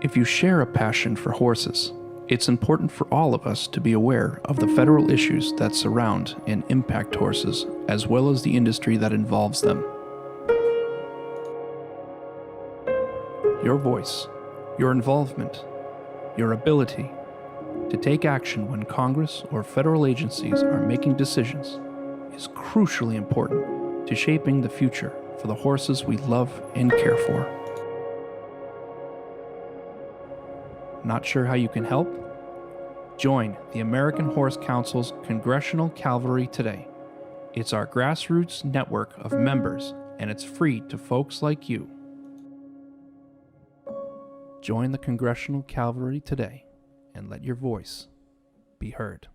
If you share a passion for horses, it's important for all of us to be aware of the federal issues that surround and impact horses, as well as the industry that involves them. Your voice, your involvement, your ability to take action when Congress or federal agencies are making decisions is crucially important to shaping the future for the horses we love and care for. Not sure how you can help? Join the American Horse Council's Congressional Cavalry today. It's our grassroots network of members, and it's free to folks like you. Join the Congressional Cavalry today and let your voice be heard.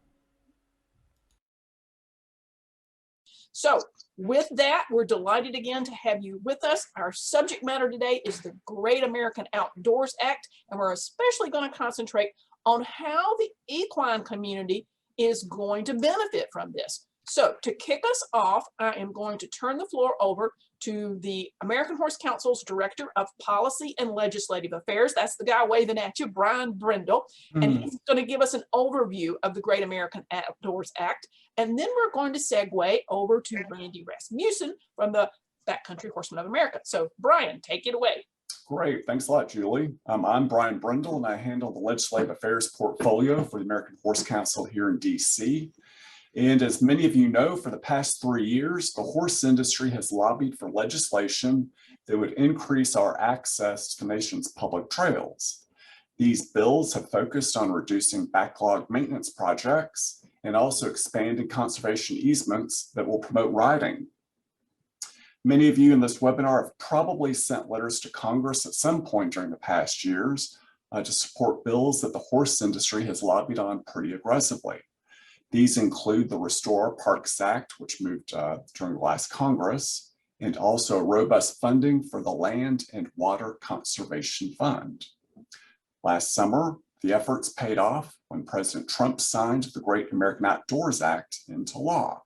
So with that, we're delighted again to have you with us. Our subject matter today is the Great American Outdoors Act, and we're especially going to concentrate on how the equine community is going to benefit from this. So to kick us off, I am going to turn the floor over to the American Horse Council's Director of Policy and Legislative Affairs. That's the guy waving at you, Brian Brindle. And he's going to give us an overview of the Great American Outdoors Act. And then we're going to segue over to Randy Rasmussen from the Backcountry Horsemen of America. So Brian, take it away. Great. Thanks a lot, Julie. I'm Brian Brindle, and I handle the Legislative Affairs portfolio for the American Horse Council here in DC. And as many of you know, for the past 3 years, the horse industry has lobbied for legislation that would increase our access to the nation's public trails. These bills have focused on reducing backlog maintenance projects and also expanding conservation easements that will promote riding. Many of you in this webinar have probably sent letters to Congress at some point during the past years to support bills that the horse industry has lobbied on pretty aggressively. These include the Restore Our Parks Act, which moved during the last Congress, and also robust funding for the Land and Water Conservation Fund. Last summer, the efforts paid off when President Trump signed the Great American Outdoors Act into law.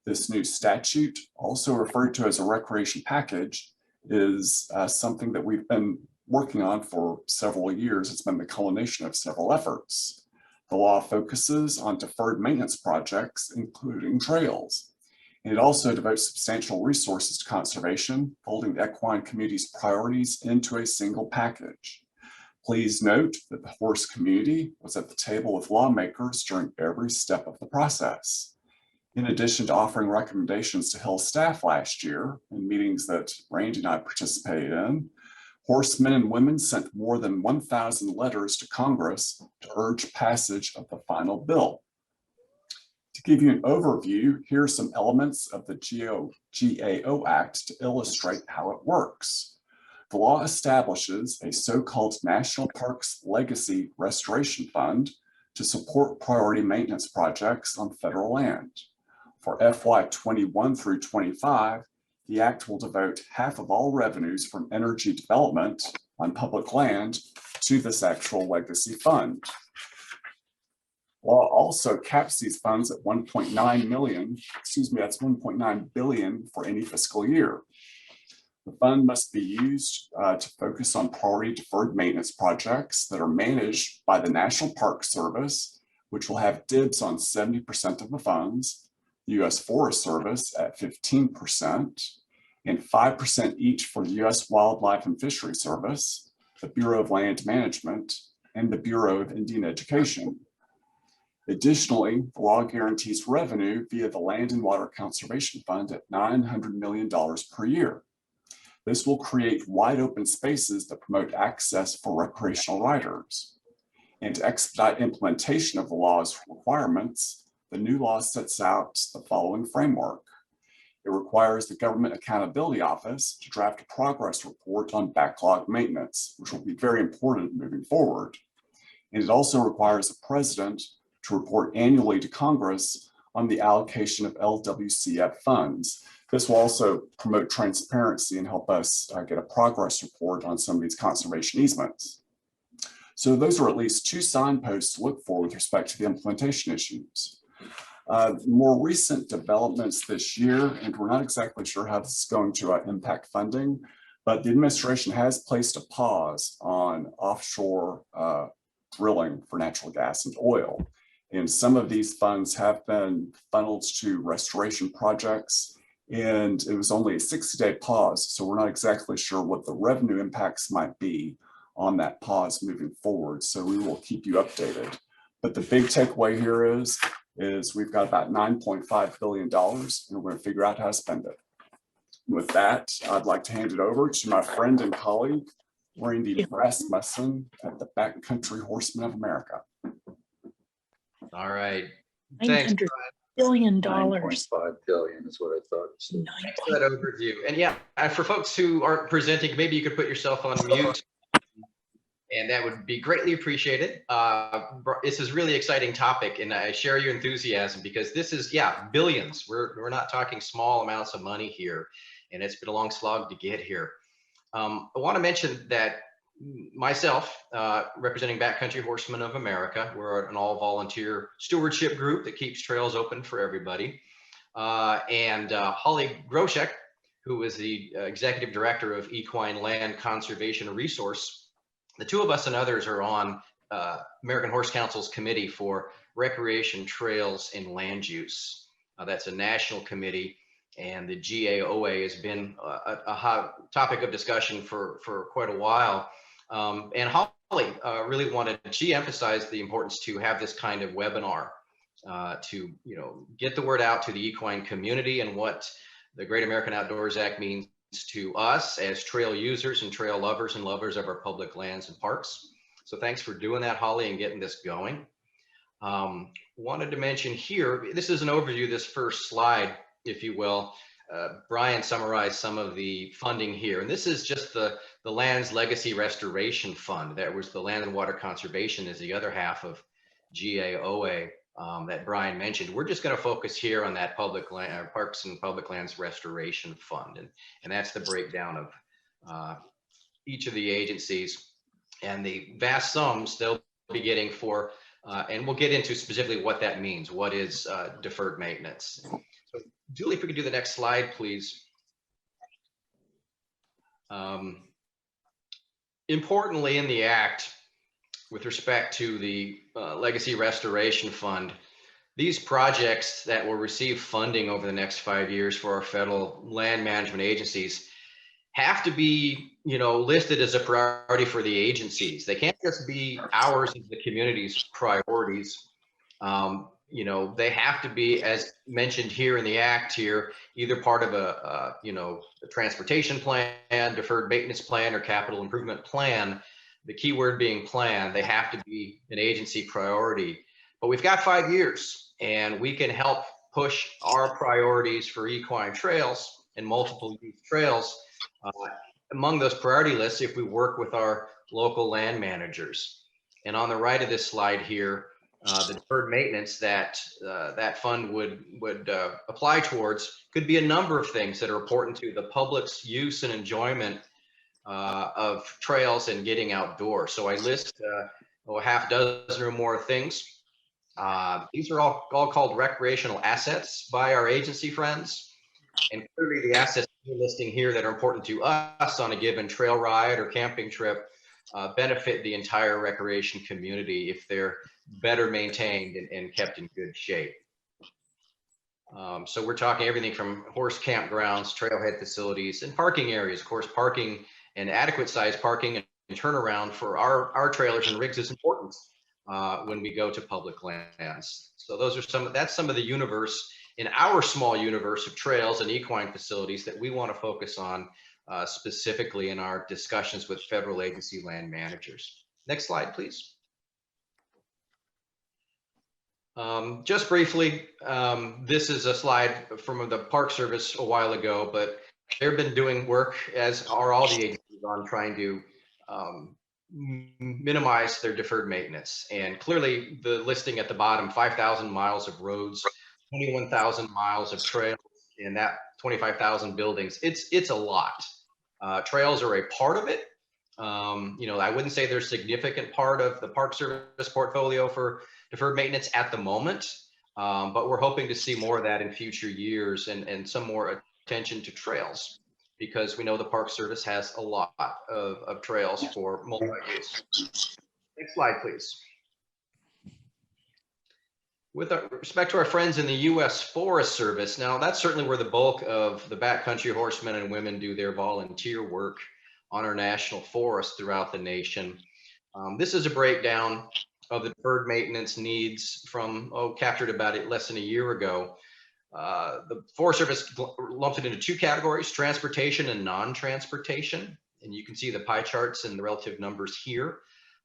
This new statute, also referred to as a recreation package, is something that we've been working on for several years. It's been the culmination of several efforts. The law focuses on deferred maintenance projects, including trails. And it also devotes substantial resources to conservation, folding the equine community's priorities into a single package. Please note that the horse community was at the table with lawmakers during every step of the process. In addition to offering recommendations to Hill staff last year in meetings that Randy and I participated in, horsemen and women sent more than 1,000 letters to Congress to urge passage of the final bill. To give you an overview, here are some elements of the GAO Act to illustrate how it works. The law establishes a so-called National Parks Legacy Restoration Fund to support priority maintenance projects on federal land. For FY 21 through 25, the Act will devote half of all revenues from energy development on public land to this actual legacy fund. Law also caps these funds at 1.9 million, that's 1.9 billion for any fiscal year. The fund must be used to focus on priority deferred maintenance projects that are managed by the National Park Service, which will have dibs on 70% of the funds, the U.S. Forest Service at 15%, and 5% each for the U.S. Wildlife and Fishery Service, the Bureau of Land Management, and the Bureau of Indian Education. Additionally, the law guarantees revenue via the Land and Water Conservation Fund at $900 million per year. This will create wide open spaces that promote access for recreational riders. And to expedite implementation of the law's requirements, the new law sets out the following framework. It requires the Government Accountability Office to draft a progress report on backlog maintenance, which will be very important moving forward. And it also requires the President to report annually to Congress on the allocation of LWCF funds. This will also promote transparency and help us get a progress report on some of these conservation easements. So those are at least two signposts to look for with respect to the implementation issues. More recent developments this year, and we're not exactly sure how this is going to impact funding, But the administration has placed a pause on offshore drilling for natural gas and oil. And some of these funds have been funneled to restoration projects. And it was only a 60-day pause. So we're not exactly sure what the revenue impacts might be on that pause moving forward. So we will keep you updated. But the big takeaway here is we've got about $9.5 billion, and we're going to figure out how to spend it. With that, I'd like to hand it over to my friend and colleague, Randy Rasmussen at the Backcountry Horsemen of America. All right. Thanks. $900 billion. 9.5 billion is what I thought. So. Thanks for that overview. And yeah, for folks who aren't presenting, maybe you could put yourself on mute. And that would be greatly appreciated. This is a really exciting topic, and I share your enthusiasm because this is, yeah, billions. We're not talking small amounts of money here, and it's been a long slog to get here. I want to mention that myself, representing Backcountry Horsemen of America, we're an all-volunteer stewardship group that keeps trails open for everybody. And Holly Groshek, who is the executive director of Equine Land Conservation Resource. The two of us and others are on American Horse Council's committee for recreation trails and land use. That's a national committee, and the GAOA has been a hot topic of discussion for quite a while. And Holly really she emphasized the importance to have this kind of webinar to get the word out to the equine community and what the Great American Outdoors Act means to us as trail users and trail lovers and lovers of our public lands and parks. So thanks for doing that, Holly, and getting this going. Wanted to mention here, this is an overview, this first slide, if you will. Brian summarized some of the funding here, and this is just the Lands Legacy Restoration Fund. That was the Land and Water Conservation is the other half of GAOA that Brian mentioned. We're just going to focus here on that public land, Parks and Public Lands Restoration Fund, and that's the breakdown of each of the agencies and the vast sums they'll be getting for, and we'll get into specifically what that means. What is deferred maintenance? So, Julie, if we could do the next slide, please. Importantly, in the Act, with respect to the Legacy Restoration Fund, these projects that will receive funding over the next 5 years for our federal land management agencies have to be, listed as a priority for the agencies. They can't just be ours as the community's priorities. They have to be, as mentioned here in the Act here, either part of a transportation plan, deferred maintenance plan, or capital improvement plan. The key word being plan. They have to be an agency priority. But we've got 5 years, and we can help push our priorities for equine trails and multiple use trails among those priority lists if we work with our local land managers. And on the right of this slide here, the deferred maintenance that that fund would apply towards could be a number of things that are important to the public's use and enjoyment of trails and getting outdoors. So I list a half dozen or more things. These are all called recreational assets by our agency friends. And clearly the assets we're listing here that are important to us on a given trail ride or camping trip benefit the entire recreation community if they're better maintained and kept in good shape. So we're talking everything from horse campgrounds, trailhead facilities, and parking areas. Of course, parking and adequate size parking and turnaround for our trailers and rigs is important when we go to public lands. So those are that's some of the universe in our small universe of trails and equine facilities that we want to focus on specifically in our discussions with federal agency land managers. Next slide, please. Just briefly, this is a slide from the Park Service a while ago, but they've been doing work, as are all the agencies, on trying to minimize their deferred maintenance. And clearly the listing at the bottom, 5,000 miles of roads, 21,000 miles of trails, and that 25,000 buildings, it's a lot. Trails are a part of it. I wouldn't say they're a significant part of the Park Service portfolio for deferred maintenance at the moment, but we're hoping to see more of that in future years and some more attention to trails. because we know the Park Service has a lot of trails for multi-use. Next slide, please. With respect to our friends in the U.S. Forest Service, now that's certainly where the bulk of the backcountry horsemen and women do their volunteer work on our national forests throughout the nation. This is a breakdown of the deferred maintenance needs from, captured about less than a year ago. The Forest Service lumps it into two categories, transportation and non-transportation. And you can see the pie charts and the relative numbers here.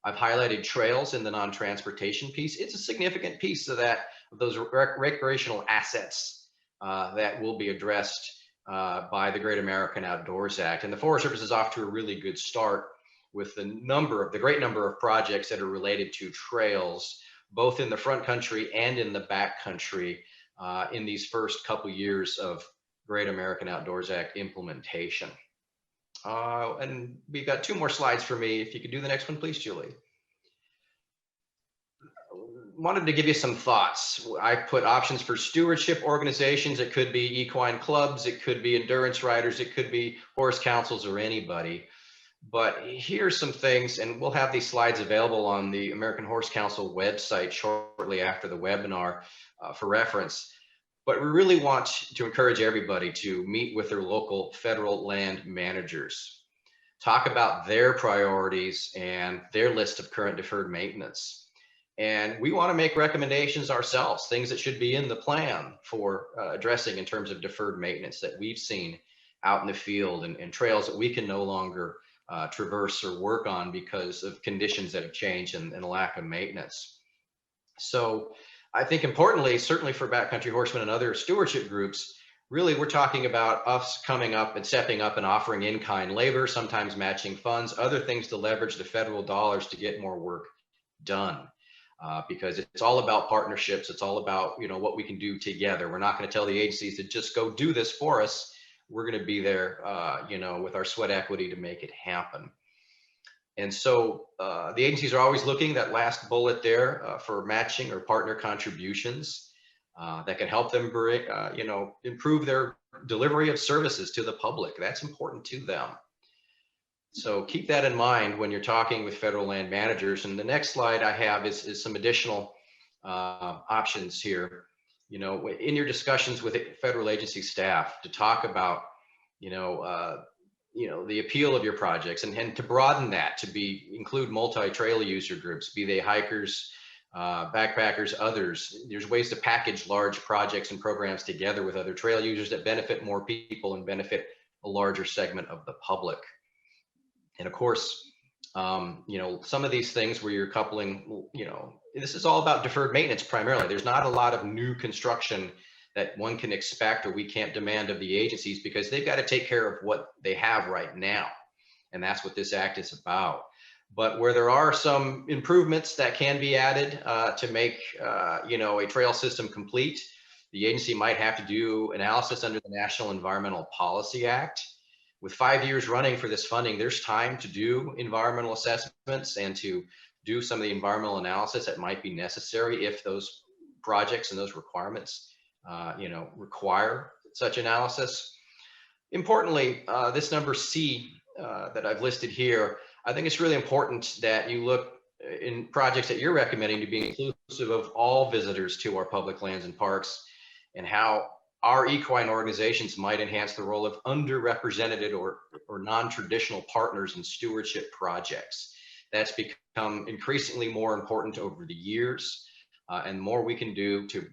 I've highlighted trails in the non-transportation piece. It's a significant piece of that, of those recreational assets that will be addressed by the Great American Outdoors Act. And the Forest Service is off to a really good start with the great number of projects that are related to trails, both in the front country and in the back country in these first couple years of Great American Outdoors Act implementation. And we've got two more slides for me. If you could do the next one, please, Julie. Wanted to give you some thoughts. I put options for stewardship organizations. It could be equine clubs, it could be endurance riders, it could be horse councils or anybody. But here's some things, and we'll have these slides available on the American Horse Council website shortly after the webinar for reference. But we really want to encourage everybody to meet with their local federal land managers, talk about their priorities and their list of current deferred maintenance. And we want to make recommendations ourselves, things that should be in the plan for addressing in terms of deferred maintenance that we've seen out in the field, and trails that we can no longer traverse or work on because of conditions that have changed and a lack of maintenance. So I think importantly, certainly for backcountry horsemen and other stewardship groups, really we're talking about us coming up and stepping up and offering in-kind labor, sometimes matching funds, other things to leverage the federal dollars to get more work done. Because it's all about partnerships. It's all about, what we can do together. We're not going to tell the agencies to just go do this for us. We're going to be there, with our sweat equity to make it happen. And so the agencies are always looking, that last bullet there, for matching or partner contributions that can help them, improve their delivery of services to the public. That's important to them. So keep that in mind when you're talking with federal land managers. And the next slide I have is some additional options here. In your discussions with federal agency staff, to talk about, the appeal of your projects, and to broaden that to include multi-trail user groups, be they hikers, backpackers, others. There's ways to package large projects and programs together with other trail users that benefit more people and benefit a larger segment of the public. And of course, some of these things where you're coupling, this is all about deferred maintenance primarily. There's not a lot of new construction that one can expect or we can't demand of the agencies, because they've got to take care of what they have right now. And that's what this act is about. But where there are some improvements that can be added to make, a trail system complete, the agency might have to do analysis under the National Environmental Policy Act. With 5 years running for this funding, there's time to do environmental assessments and to do some of the environmental analysis that might be necessary if those projects and those requirements, require such analysis. Importantly, this number C that I've listed here, I think it's really important that you look in projects that you're recommending to be inclusive of all visitors to our public lands and parks, and how our equine organizations might enhance the role of underrepresented or non-traditional partners in stewardship projects. That's become increasingly more important over the years, and the more we can do to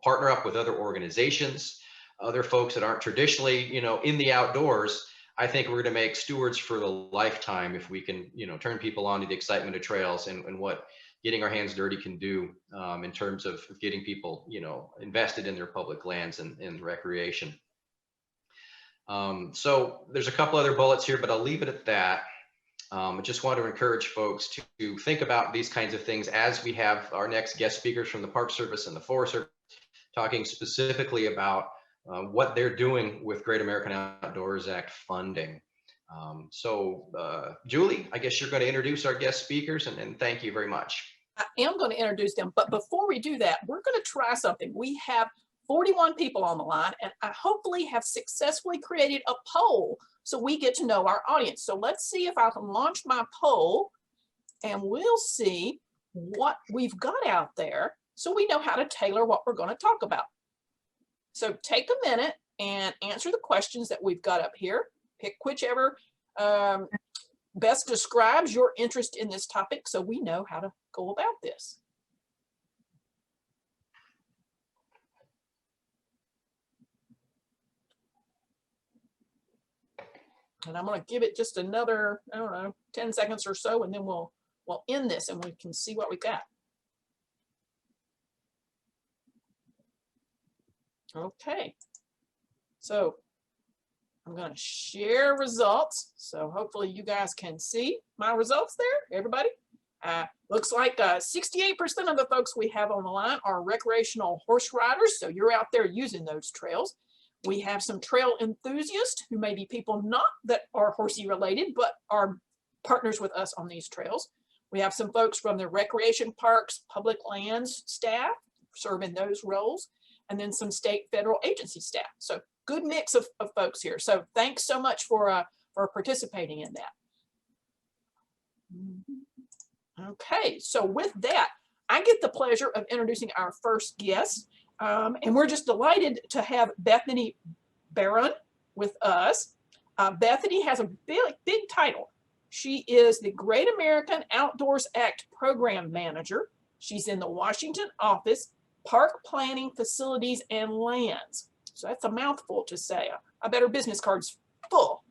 partner up with other organizations, other folks that aren't traditionally in the outdoors. I think we're going to make stewards for the lifetime if we can turn people on to the excitement of trails and what getting our hands dirty can do in terms of getting people, invested in their public lands and recreation. So there's a couple other bullets here, but I'll leave it at that. I just want to encourage folks to think about these kinds of things as we have our next guest speakers from the Park Service and the Forest Service talking specifically about what they're doing with Great American Outdoors Act funding. Julie, I guess you're going to introduce our guest speakers, and thank you very much. I am going to introduce them, but before we do that, we're going to try something. We have 41 people on the line, and I hopefully have successfully created a poll so we get to know our audience. So let's see if I can launch my poll, and we'll see what we've got out there so we know how to tailor what we're going to talk about. So take a minute and answer the questions that we've got up here. Pick whichever best describes your interest in this topic so we know how to go about this. And I'm going to give it just another, I don't know, 10 seconds or so, and then we'll end this and we can see what we got. Okay, so I'm going to share results. So hopefully you guys can see my results there, everybody. Looks like 68% of the folks we have on the line are recreational horse riders. So you're out there using those trails. We have some trail enthusiasts who may be people not that are horsey related, but are partners with us on these trails. We have some folks from the recreation parks, public lands staff serving those roles, and then some state federal agency staff. So good mix of folks here. So thanks so much for participating in that. Okay, so with that, I get the pleasure of introducing our first guest. And we're just delighted to have Bethany Barron with us. Bethany has a big title. She is the Great American Outdoors Act Program Manager. She's in the Washington office, Park Planning, Facilities, and Lands. So that's a mouthful to say. I bet her business card's full.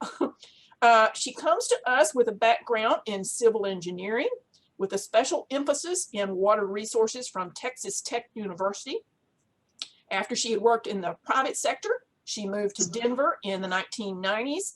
She comes to us with a background in civil engineering with a special emphasis in water resources from Texas Tech University. After she had worked in the private sector, she moved to Denver in the 1990s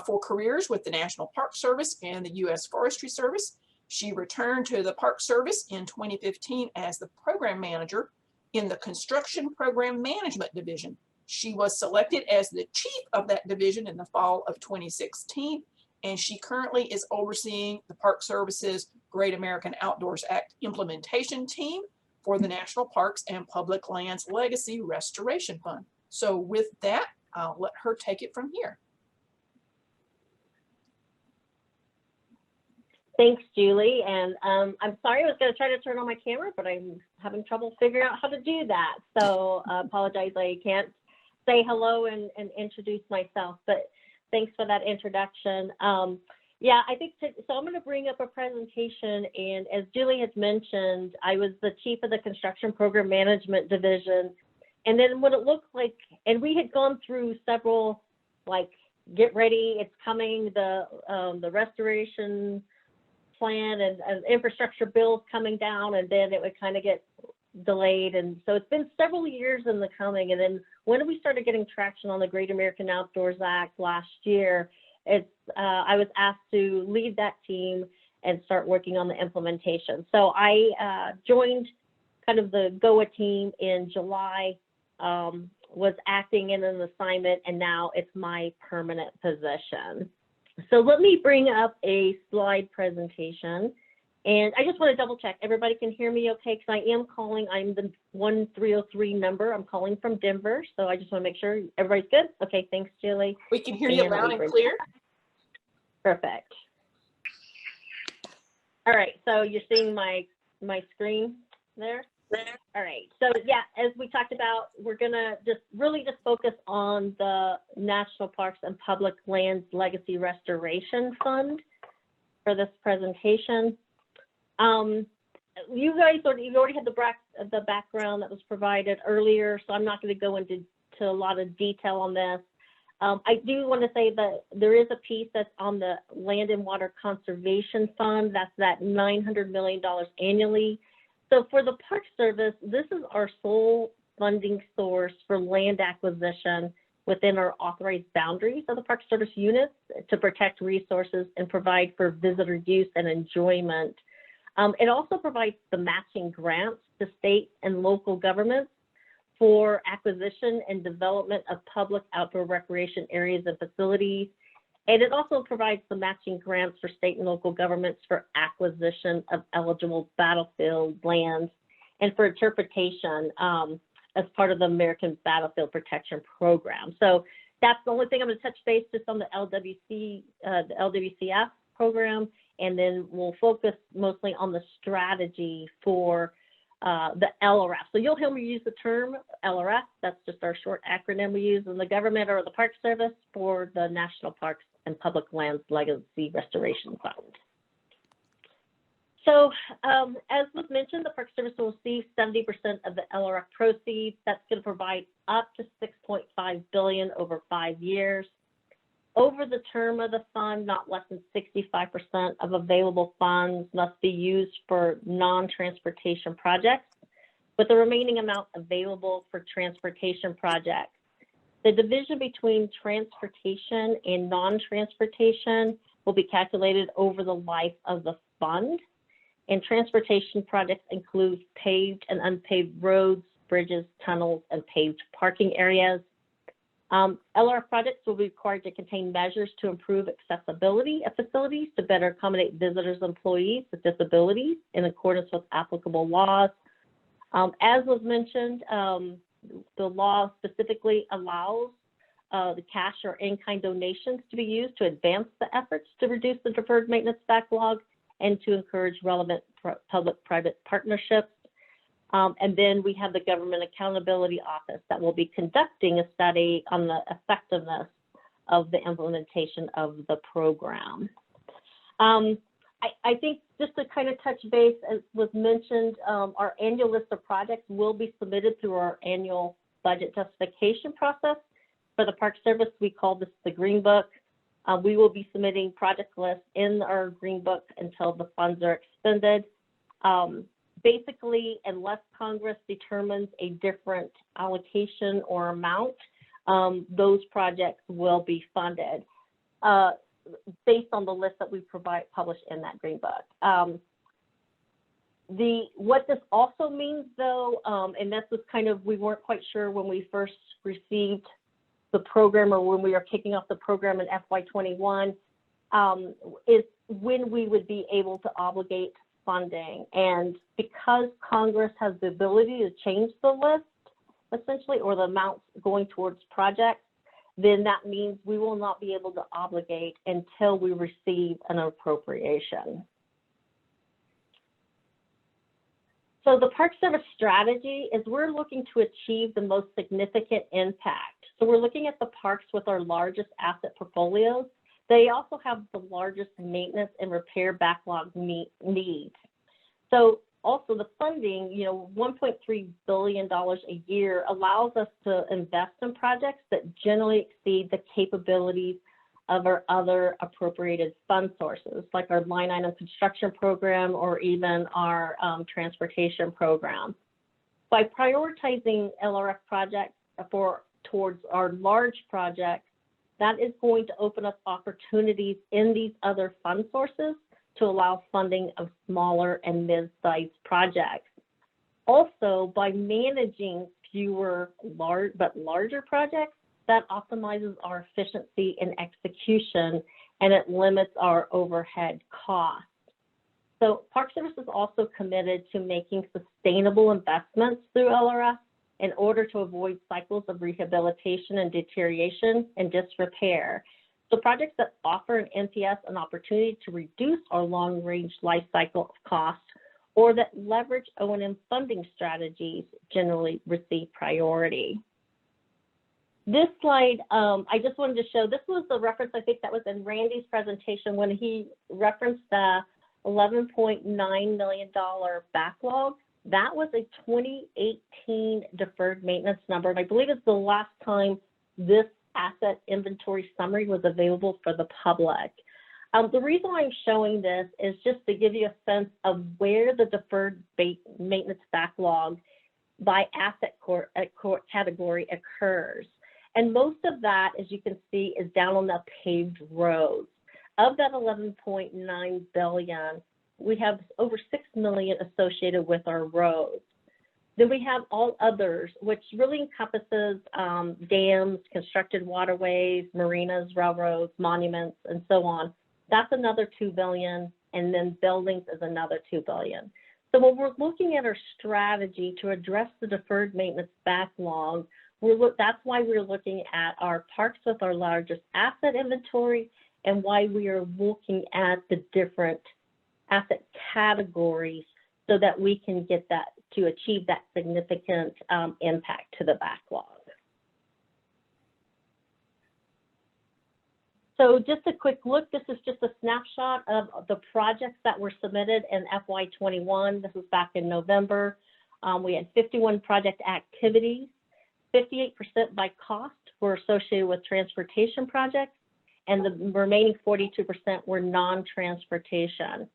for careers with the National Park Service and the U.S. Forestry Service. She returned to the Park Service in 2015 as the program manager in the Construction Program Management Division. She was selected as the chief of that division in the fall of 2016, and she currently is overseeing the Park Service's Great American Outdoors Act implementation team for the National Parks and Public Lands Legacy Restoration Fund. So with that, I'll let her take it from here. Thanks, Julie. And I'm sorry, I was going to try to turn on my camera, but I'm having trouble figuring out how to do that. So I apologize, I can't say hello and introduce myself, but thanks for that introduction. Yeah, I think, so I'm going to bring up a presentation, and as Julie has mentioned, I was the chief of the Construction Program Management Division, and then what it looked like, and we had gone through several, like, get ready, it's coming, the restoration plan and infrastructure bills coming down, and then it would kind of get delayed, and so it's been several years in the coming, and then when we started getting traction on the Great American Outdoors Act last year, I was asked to lead that team and start working on the implementation. So I joined kind of the GAOA team in July, was acting in an assignment, and now it's my permanent position. So let me bring up a slide presentation. And I just want to double check, everybody can hear me okay? Because I am calling, I'm the 1303 number. I'm calling from Denver. So I just want to make sure everybody's good. Okay, thanks, Julie. We can hear you loud and clear. Perfect. All right, so you're seeing my screen there? All right, so yeah, as we talked about, we're gonna just focus on the National Parks and Public Lands Legacy Restoration Fund for this presentation. You guys already had the background that was provided earlier, so I'm not going to go into a lot of detail on this. I do want to say that there is a piece that's on the Land and Water Conservation Fund. That's that $900 million annually. So for the Park Service, this is our sole funding source for land acquisition within our authorized boundaries of the Park Service units to protect resources and provide for visitor use and enjoyment. It also provides the matching grants to state and local governments for acquisition and development of public outdoor recreation areas and facilities. And it also provides the matching grants for state and local governments for acquisition of eligible battlefield lands and for interpretation. as part of the American Battlefield Protection Program. So that's the only thing I'm going to touch base just on the LWCF program, and then we'll focus mostly on the strategy for the LRF. So you'll hear me use the term LRF. That's just our short acronym we use in the government or the Park Service for the National Parks and Public Lands Legacy Restoration Fund. So as was mentioned, the Park Service will receive 70% of the LRF proceeds. That's going to provide up to $6.5 billion over 5 years. Over the term of the fund, not less than 65% of available funds must be used for non-transportation projects, with the remaining amount available for transportation projects. The division between transportation and non-transportation will be calculated over the life of the fund. And transportation projects include paved and unpaved roads, bridges, tunnels, and paved parking areas. LRF projects will be required to contain measures to improve accessibility of facilities to better accommodate visitors and employees with disabilities in accordance with applicable laws. As was mentioned, the law specifically allows the cash or in-kind donations to be used to advance the efforts to reduce the deferred maintenance backlog and to encourage relevant public-private partnerships. And then we have the Government Accountability Office that will be conducting a study on the effectiveness of the implementation of the program. I think just to kind of touch base, as was mentioned, our annual list of projects will be submitted through our annual budget justification process. For the Park Service, we call this the Green Book. We will be submitting project lists in our Green Book until the funds are expended. Basically, unless Congress determines a different allocation or amount, those projects will be funded based on the list that we published in that Green Book. What this also means, though, and this was kind of, we weren't quite sure when we first received the program or when we are kicking off the program in FY21, is when we would be able to obligate funding. And because Congress has the ability to change the list, essentially, or the amounts going towards projects, then that means we will not be able to obligate until we receive an appropriation. So the Park Service strategy is we're looking to achieve the most significant impact. So we're looking at the parks with our largest asset portfolios. They also have the largest maintenance and repair backlog needs. So also the funding, $1.3 billion a year allows us to invest in projects that generally exceed the capabilities of our other appropriated fund sources, like our line item construction program or even our transportation program. By prioritizing LRF projects towards our large projects, that is going to open up opportunities in these other fund sources to allow funding of smaller and mid-sized projects. Also, by managing fewer but larger projects, that optimizes our efficiency and execution, and it limits our overhead costs. So Park Service is also committed to making sustainable investments through LRF in order to avoid cycles of rehabilitation and deterioration and disrepair. So projects that offer an NPS an opportunity to reduce our long-range life cycle of costs or that leverage O&M funding strategies generally receive priority. This slide, I just wanted to show, this was the reference, I think that was in Randy's presentation when he referenced the $11.9 million backlog. That was a 2018 deferred maintenance number, and I believe it's the last time this asset inventory summary was available for the public. The reason I'm showing this is just to give you a sense of where the deferred maintenance backlog by asset category occurs. And most of that, as you can see, is down on the paved roads. Of that $11.9 billion, we have over $6 million associated with our roads. Then we have all others, which really encompasses dams, constructed waterways, marinas, railroads, monuments, and so on. That's another $2 billion, and then buildings is another $2 billion. So when we're looking at our strategy to address the deferred maintenance backlog, that's why we're looking at our parks with our largest asset inventory and why we are looking at the different asset categories so that we can get that to achieve that significant impact to the backlog. So just a quick look, this is just a snapshot of the projects that were submitted in FY21. This was back in November. We had 51 project activities. 58% by cost were associated with transportation projects, and the remaining 42% were non-transportation.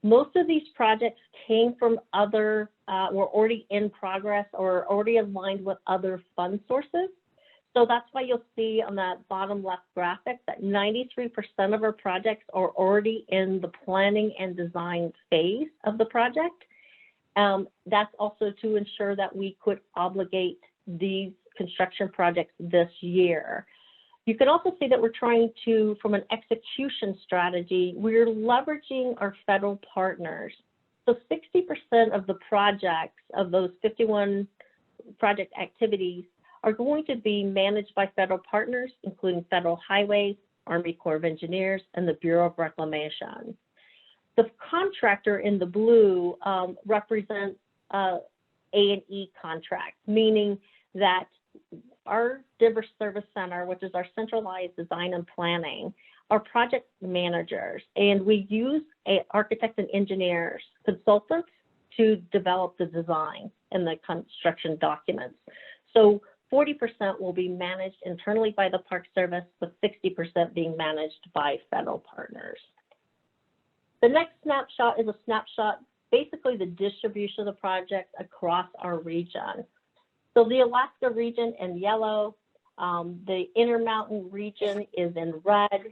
Most of these projects came from other, were already in progress or already aligned with other fund sources. So that's why you'll see on that bottom left graphic that 93% of our projects are already in the planning and design phase of the project. That's also to ensure that we could obligate these construction projects this year. You can also see that we're trying to, from an execution strategy, we're leveraging our federal partners. So 60% of the projects of those 51 project activities are going to be managed by federal partners, including Federal Highways, Army Corps of Engineers, and the Bureau of Reclamation. The contractor in the blue represents A&E contracts, meaning that our Denver Service Center, which is our centralized design and planning, are project managers, and we use architects and engineers, consultants, to develop the design and the construction documents. So 40% will be managed internally by the Park Service, with 60% being managed by federal partners. The next snapshot is a snapshot, basically the distribution of the projects across our region. So the Alaska region in yellow, the Intermountain region is in red,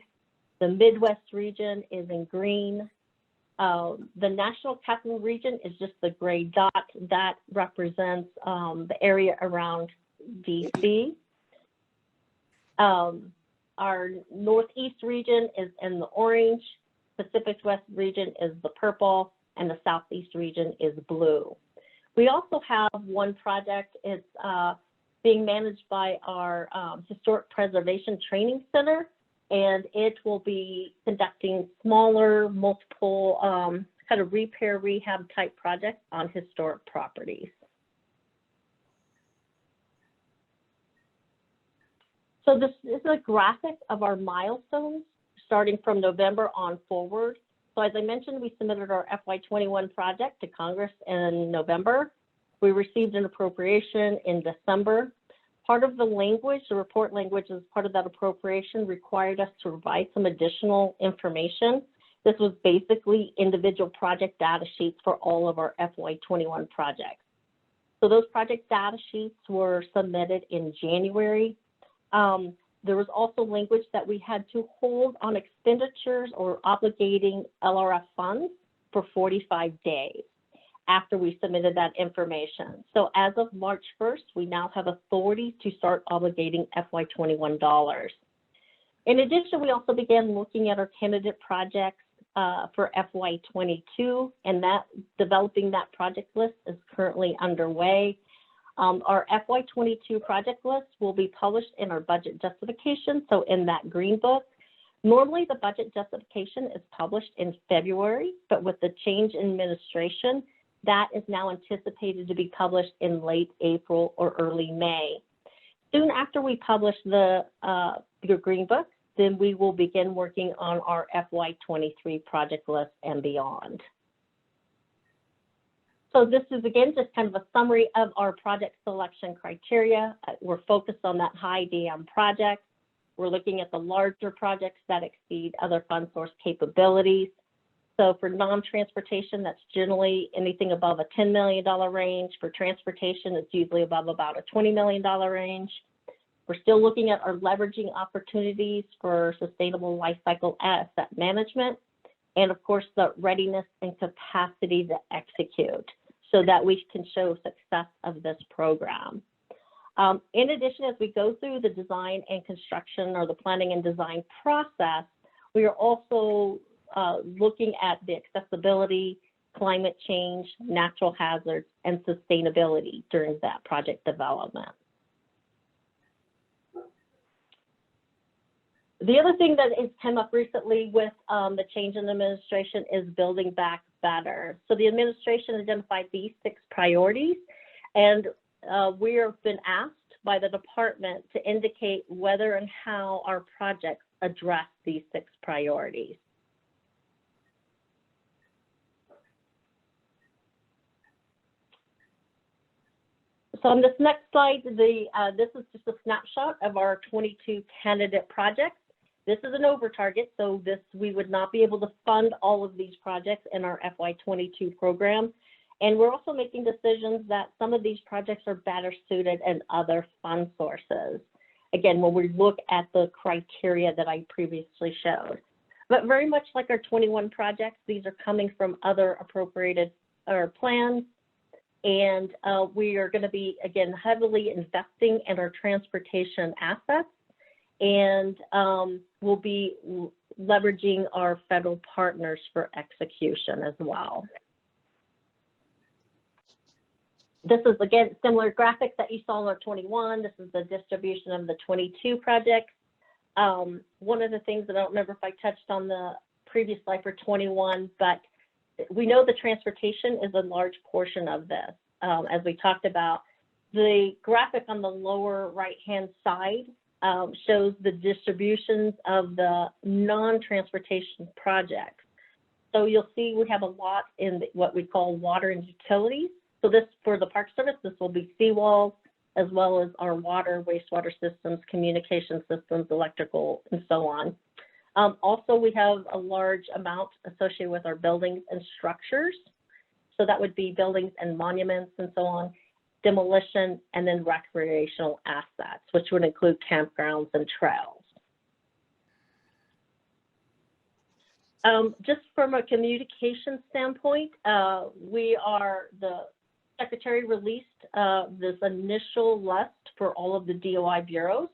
the Midwest region is in green. The National Capital region is just the gray dot that represents the area around DC. Our Northeast region is in the orange, Pacific West region is the purple, and the Southeast region is blue. We also have one project, it's being managed by our Historic Preservation Training Center, and it will be conducting smaller, multiple kind of repair, rehab type projects on historic properties. So this is a graphic of our milestones starting from November on forward. So as I mentioned, we submitted our FY21 project to Congress in November. We received an appropriation in December. Part of the language, the report language as part of that appropriation required us to provide some additional information. This was basically individual project data sheets for all of our FY21 projects. So those project data sheets were submitted in January. There was also language that we had to hold on expenditures or obligating LRF funds for 45 days after we submitted that information. So as of March 1st, we now have authority to start obligating FY21 dollars. In addition, we also began looking at our candidate projects for FY22, and developing that project list is currently underway. Our FY22 project list will be published in our budget justification, so in that green book. Normally, the budget justification is published in February, but with the change in administration, that is now anticipated to be published in late April or early May. Soon after we publish the green book, then we will begin working on our FY23 project list and beyond. So this is, again, just kind of a summary of our project selection criteria. We're focused on that high DM project. We're looking at the larger projects that exceed other fund source capabilities. So for non-transportation, that's generally anything above a $10 million range. For transportation, it's usually above about a $20 million range. We're still looking at our leveraging opportunities for sustainable life cycle asset management, and of course, the readiness and capacity to execute, so that we can show success of this program. In addition, as we go through the design and construction, or the planning and design process, we are also looking at the accessibility climate change, natural hazards, and sustainability during that project development. The other thing that has come up recently with the change in administration is building back better. So the administration identified these 6 priorities, and we have been asked by the department to indicate whether and how our projects address these 6 priorities. So on this next slide, this is just a snapshot of our 22 candidate projects. This is an over target, so we would not be able to fund all of these projects in our FY22 program. And we're also making decisions that some of these projects are better suited in other fund sources. Again, when we look at the criteria that I previously showed. But very much like our 21 projects, these are coming from other appropriated plans. And we are going to be, again, heavily investing in our transportation assets. And we'll be leveraging our federal partners for execution as well. This is, again, similar graphics that you saw in our 21. This is the distribution of the 22 projects. One of the things that I don't remember if I touched on the previous slide for 21, but we know the transportation is a large portion of this. As we talked about, the graphic on the lower right-hand side shows the distributions of the non-transportation projects. So you'll see we have a lot in what we call water and utilities. So this, for the Park Service, this will be seawalls, as well as our water, wastewater systems, communication systems, electrical, and so on. Also, we have a large amount associated with our buildings and structures. So that would be buildings and monuments and so on, demolition, and then recreational assets, which would include campgrounds and trails. Just from a communication standpoint, the Secretary released this initial list for all of the DOI bureaus.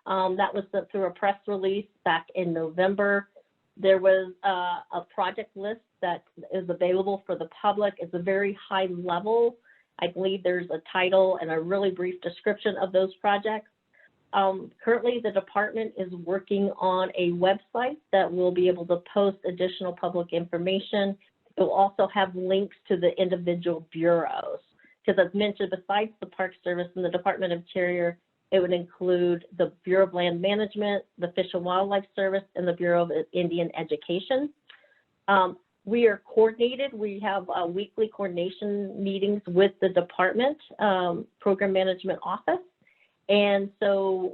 That was sent through a press release back in November. There was a project list that is available for the public. It's a very high level. I believe there's a title and a really brief description of those projects. Currently, the department is working on a website that will be able to post additional public information. It will also have links to the individual bureaus. Because as mentioned, besides the Park Service and the Department of Interior, it would include the Bureau of Land Management, the Fish and Wildlife Service, and the Bureau of Indian Education. We are coordinated. We have weekly coordination meetings with the department program management office. And so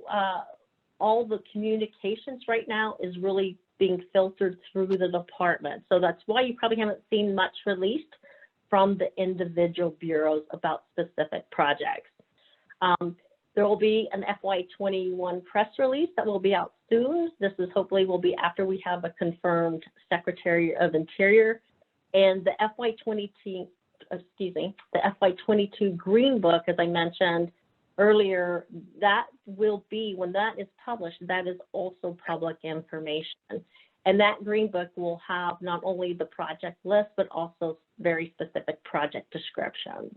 all the communications right now is really being filtered through the department. So that's why you probably haven't seen much released from the individual bureaus about specific projects. There will be an FY21 press release that will be out soon. This is hopefully will be after we have a confirmed Secretary of Interior. And the FY22 Green Book, as I mentioned earlier, that will be, when that is published, that is also public information. And that Green Book will have not only the project list, but also very specific project descriptions.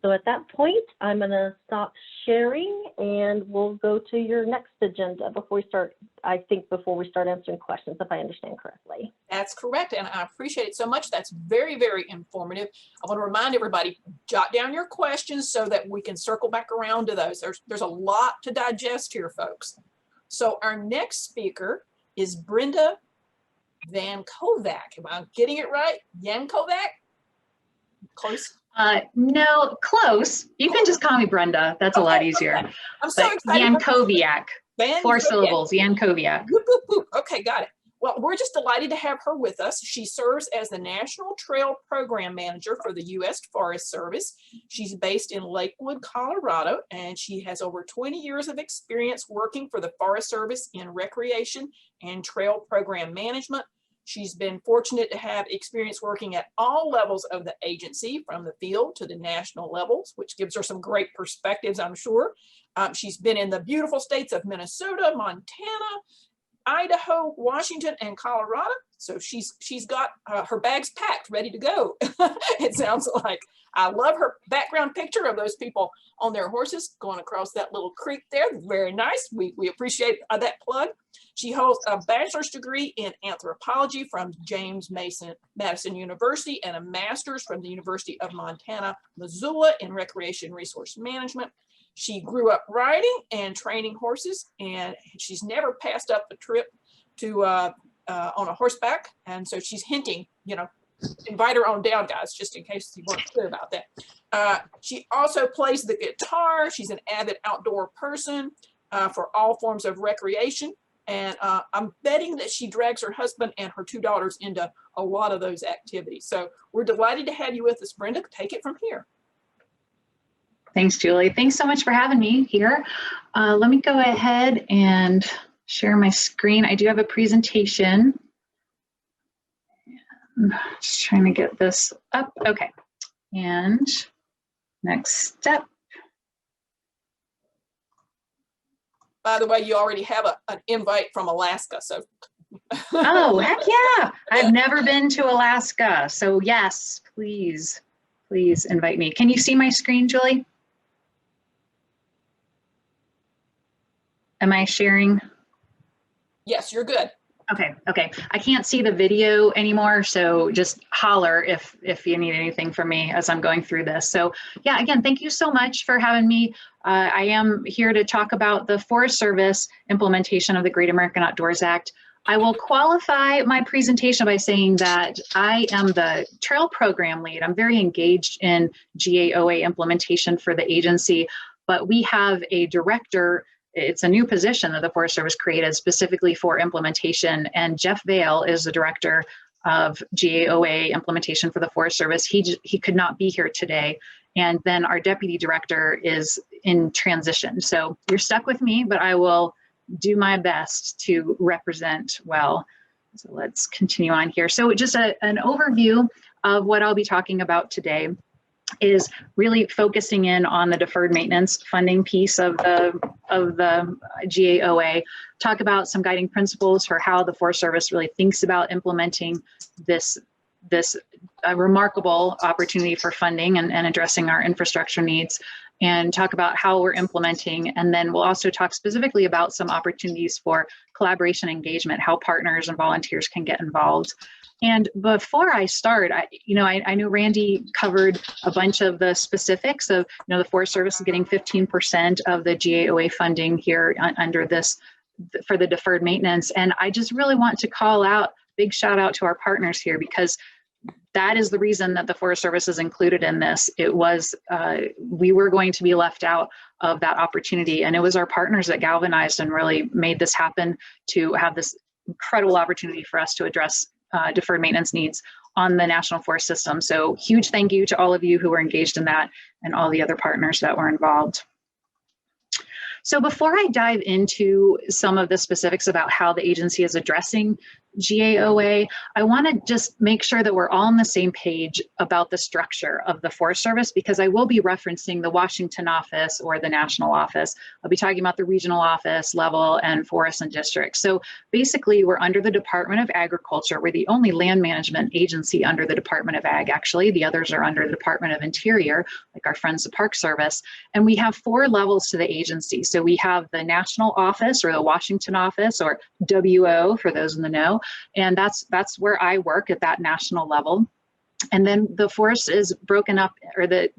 So at that point, I'm going to stop sharing and we'll go to your next agenda before we start, before we start answering questions, if I understand correctly. That's correct, and I appreciate it so much. That's very, very informative. I want to remind everybody, jot down your questions so that we can circle back around to those. There's a lot to digest here, folks. So our next speaker is Brenda Van Kovac. Am I getting it right? Yankovac? Close? No, close. You can just call me Brenda. That's a lot easier. Okay. I'm so excited. Yankoviak. Van 4 Kovac. syllables, Yankoviak. Whoop, whoop, whoop. Okay, got it. Well, we're just delighted to have her with us. She serves as the National Trail Program Manager for the U.S. Forest Service. She's based in Lakewood, Colorado, and she has over 20 years of experience working for the Forest Service in recreation and trail program management. She's been fortunate to have experience working at all levels of the agency, from the field to the national levels, which gives her some great perspectives, I'm sure. She's been in the beautiful states of Minnesota, Montana, Idaho, Washington, and Colorado. So she's got her bags packed, ready to go. It sounds like. I love her background picture of those people on their horses going across that little creek there. Very nice. We appreciate that plug. She holds a bachelor's degree in anthropology from James Madison University and a master's from the University of Montana, Missoula in recreation resource management. She grew up riding and training horses, and she's never passed up a trip to on a horseback. And so she's hinting, you know, invite her on down, guys, just in case you weren't clear about that. She also plays the guitar. She's an avid outdoor person for all forms of recreation. And I'm betting that she drags her husband and her 2 daughters into a lot of those activities. So we're delighted to have you with us, Brenda. Take it from here. Thanks, Julie. Thanks so much for having me here. Let me go ahead and share my screen. I do have a presentation. Just trying to get this up. Okay. And next step. By the way, you already have an invite from Alaska. So. Oh, heck yeah. I've never been to Alaska. So yes, please invite me. Can you see my screen, Julie? Am I sharing? Yes, you're good. Okay. I can't see the video anymore, so just holler if you need anything from me as I'm going through this. So yeah, again, thank you so much for having me. I am here to talk about the Forest Service implementation of the Great American Outdoors Act. I will qualify my presentation by saying that I am the trail program lead. I'm very engaged in GAOA implementation for the agency, but we have a director. It's a new position that the Forest Service created specifically for implementation, and Jeff Vail is the director of GAOA implementation for the Forest Service. He could not be here today, and then our deputy director is in transition. So you're stuck with me, but I will do my best to represent well. So let's continue on here. So just an overview of what I'll be talking about today is really focusing in on the deferred maintenance funding piece of the GAOA, talk about some guiding principles for how the Forest Service really thinks about implementing this remarkable opportunity for funding and addressing our infrastructure needs, and talk about how we're implementing. And then we'll also talk specifically about some opportunities for collaboration engagement, how partners and volunteers can get involved. And before I start, I know Randy covered a bunch of the specifics of, the Forest Service is getting 15% of the GAOA funding here under this for the deferred maintenance. And I just really want to call out, big shout out to our partners here, because that is the reason that the Forest Service is included in this. It was, we were going to be left out of that opportunity. And it was our partners that galvanized and really made this happen to have this incredible opportunity for us to address deferred maintenance needs on the National Forest System. So huge thank you to all of you who were engaged in that and all the other partners that were involved. So before I dive into some of the specifics about how the agency is addressing GAOA, I want to just make sure that we're all on the same page about the structure of the Forest Service, because I will be referencing the Washington office or the national office. I'll be talking about the regional office level and forests and districts. So basically, we're under the Department of Agriculture. We're the only land management agency under the Department of Ag, actually. The others are under the Department of Interior, like our friends the Park Service. And we have 4 levels to the agency. So we have the national office, or the Washington office, or WO for those in the know. And that's where I work, at that national level. And then the forest is broken up, or the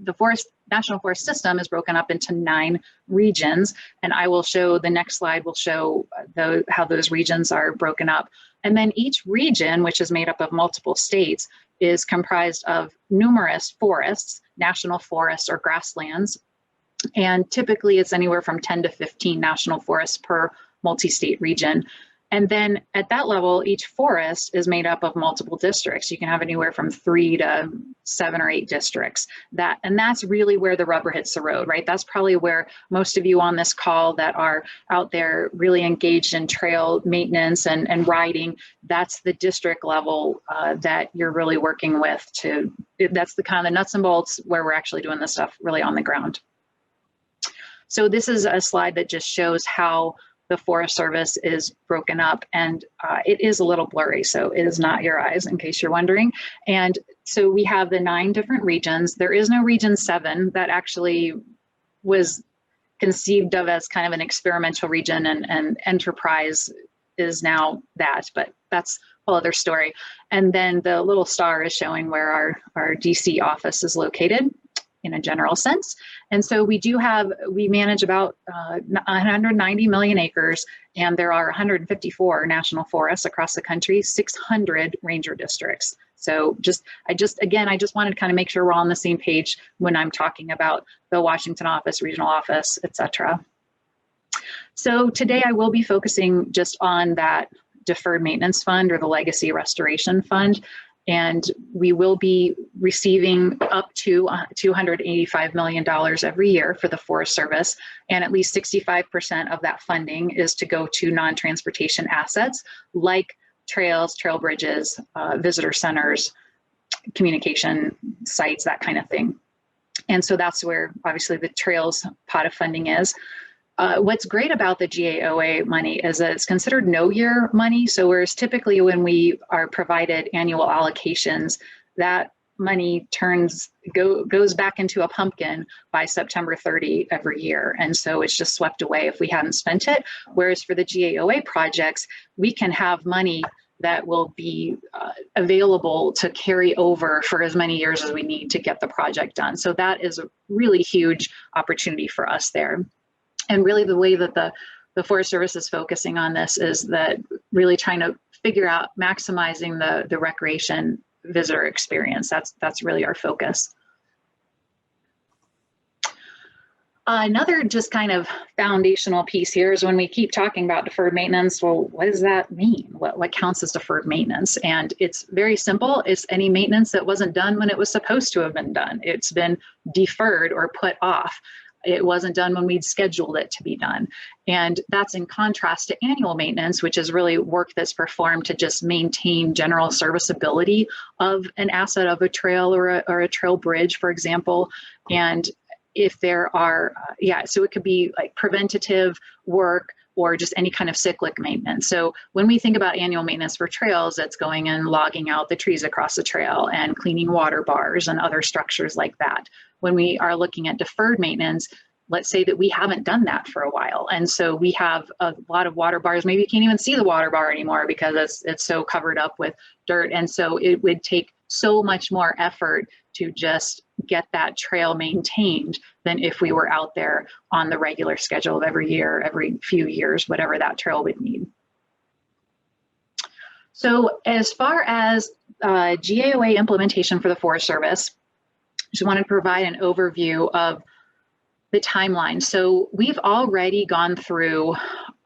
National Forest System is broken up into 9 regions. And I will show, the next slide will show how those regions are broken up. And then each region, which is made up of multiple states, is comprised of numerous forests, national forests or grasslands. And typically it's anywhere from 10 to 15 national forests per multi-state region. And then at that level, each forest is made up of multiple districts. You can have anywhere from 3 to 7 or 8 districts. And that's really where the rubber hits the road, right? That's probably where most of you on this call that are out there really engaged in trail maintenance and riding, that's the district level that you're really working with that's the kind of the nuts and bolts where we're actually doing this stuff really on the ground. So this is a slide that just shows how the Forest Service is broken up, and it is a little blurry, so it is not your eyes, in case you're wondering. And so we have the 9 different regions. There is no Region 7 that actually was conceived of as kind of an experimental region, and Enterprise is now that, but that's a whole other story. And then the little star is showing where our DC office is located in a general sense. And so we manage about 190 million acres, and there are 154 national forests across the country, 600 ranger districts. So I just wanted to kind of make sure we're all on the same page when I'm talking about the Washington office, regional office, et cetera. So today I will be focusing just on that deferred maintenance fund, or the legacy restoration fund. And we will be receiving up to $285 million every year for the Forest Service. And at least 65% of that funding is to go to non-transportation assets like trails, trail bridges, visitor centers, communication sites, that kind of thing. And so that's where obviously the trails pot of funding is. What's great about the GAOA money is that it's considered no-year money. So whereas typically when we are provided annual allocations, that money goes back into a pumpkin by September 30 every year. And so it's just swept away if we hadn't spent it. Whereas for the GAOA projects, we can have money that will be available to carry over for as many years as we need to get the project done. So that is a really huge opportunity for us there. And really the way that the Forest Service is focusing on this is that really trying to figure out maximizing the recreation visitor experience. That's really our focus. Another just kind of foundational piece here is when we keep talking about deferred maintenance, well, what does that mean? What counts as deferred maintenance? And it's very simple. It's any maintenance that wasn't done when it was supposed to have been done. It's been deferred or put off. It wasn't done when we'd scheduled it to be done. And that's in contrast to annual maintenance, which is really work that's performed to just maintain general serviceability of an asset, of a trail or a trail bridge, for example. And if there are, so it could be like preventative work or just any kind of cyclic maintenance. So when we think about annual maintenance for trails, it's going and logging out the trees across the trail and cleaning water bars and other structures like that. When we are looking at deferred maintenance, let's say that we haven't done that for a while. And so we have a lot of water bars, maybe you can't even see the water bar anymore because it's so covered up with dirt. And so it would take so much more effort to just get that trail maintained than if we were out there on the regular schedule of every year, every few years, whatever that trail would need. So as far as GAOA implementation for the Forest Service, just wanted to provide an overview of the timeline. So we've already gone through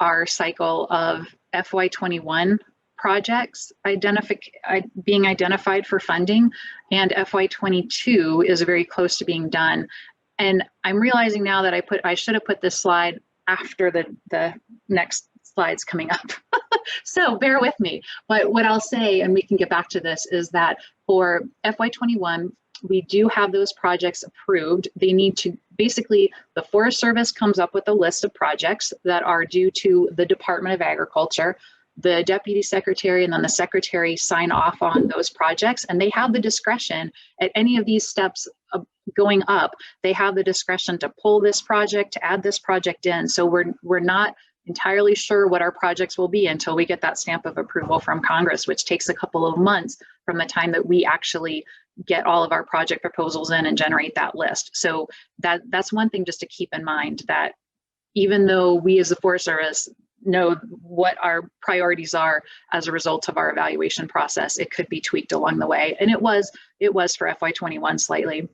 our cycle of FY21 projects being identified for funding, and FY22 is very close to being done. And I'm realizing now that I should have put this slide after the next slides coming up. So bear with me. But what I'll say, and we can get back to this, is that for FY21, we do have those projects approved. They need to, basically, the Forest Service comes up with a list of projects that are due to the Department of Agriculture. The Deputy Secretary and then the Secretary sign off on those projects, and they have the discretion at any of these steps going up. They have the discretion to pull this project, to add this project in. So we're not entirely sure what our projects will be until we get that stamp of approval from Congress, which takes a couple of months from the time that we actually get all of our project proposals in and generate that list. So that's one thing just to keep in mind, that even though we as the Forest Service know what our priorities are as a result of our evaluation process, it could be tweaked along the way. And it was for FY21 slightly.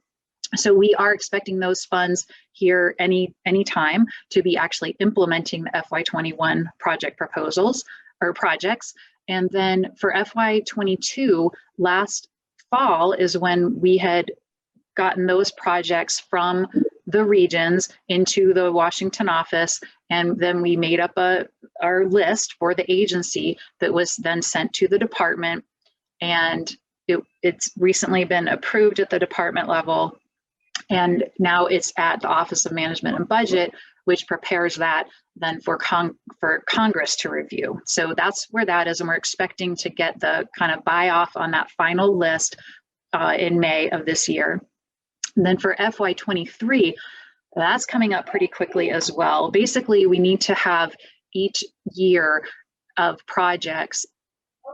So we are expecting those funds here any time to be actually implementing the FY21 project proposals or projects. And then for FY22, last fall is when we had gotten those projects from the regions into the Washington office, and then we made up our list for the agency that was then sent to the department, and it's recently been approved at the department level, And now it's at the Office of Management and Budget, which prepares that then for Congress to review. So that's where that is. And we're expecting to get the kind of buy off on that final list in May of this year. And then for FY23, that's coming up pretty quickly as well. Basically, we need to have each year of projects.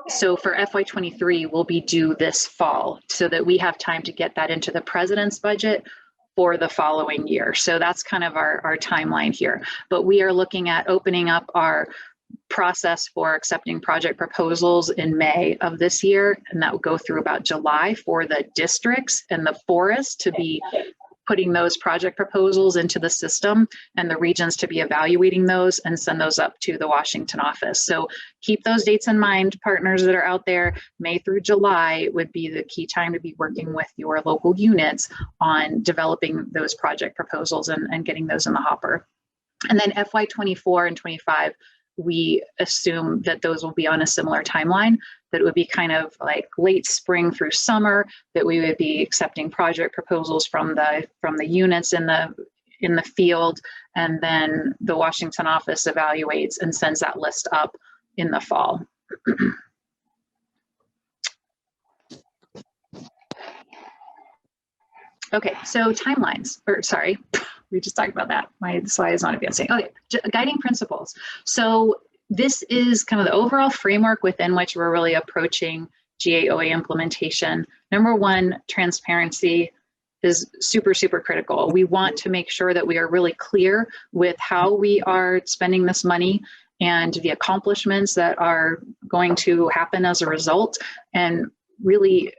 So for FY23, we'll be due this fall so that we have time to get that into the president's budget for the following year. So that's kind of our timeline here. But we are looking at opening up our process for accepting project proposals in May of this year, and that will go through about July for the districts and the forests to be putting those project proposals into the system, and the regions to be evaluating those and send those up to the Washington office. So keep those dates in mind, partners that are out there. May through July would be the key time to be working with your local units on developing those project proposals and getting those in the hopper. And then FY24 and 25, we assume that those will be on a similar timeline, that it would be kind of like late spring through summer, that we would be accepting project proposals from the units in the field, and then the Washington office evaluates and sends that list up in the fall. Okay, so timelines, or sorry, we just talked about that. My slide is not advancing. Okay, guiding principles. So this is kind of the overall framework within which we're really approaching GAOA implementation. Number one, transparency is super, super critical. We want to make sure that we are really clear with how we are spending this money and the accomplishments that are going to happen as a result, and really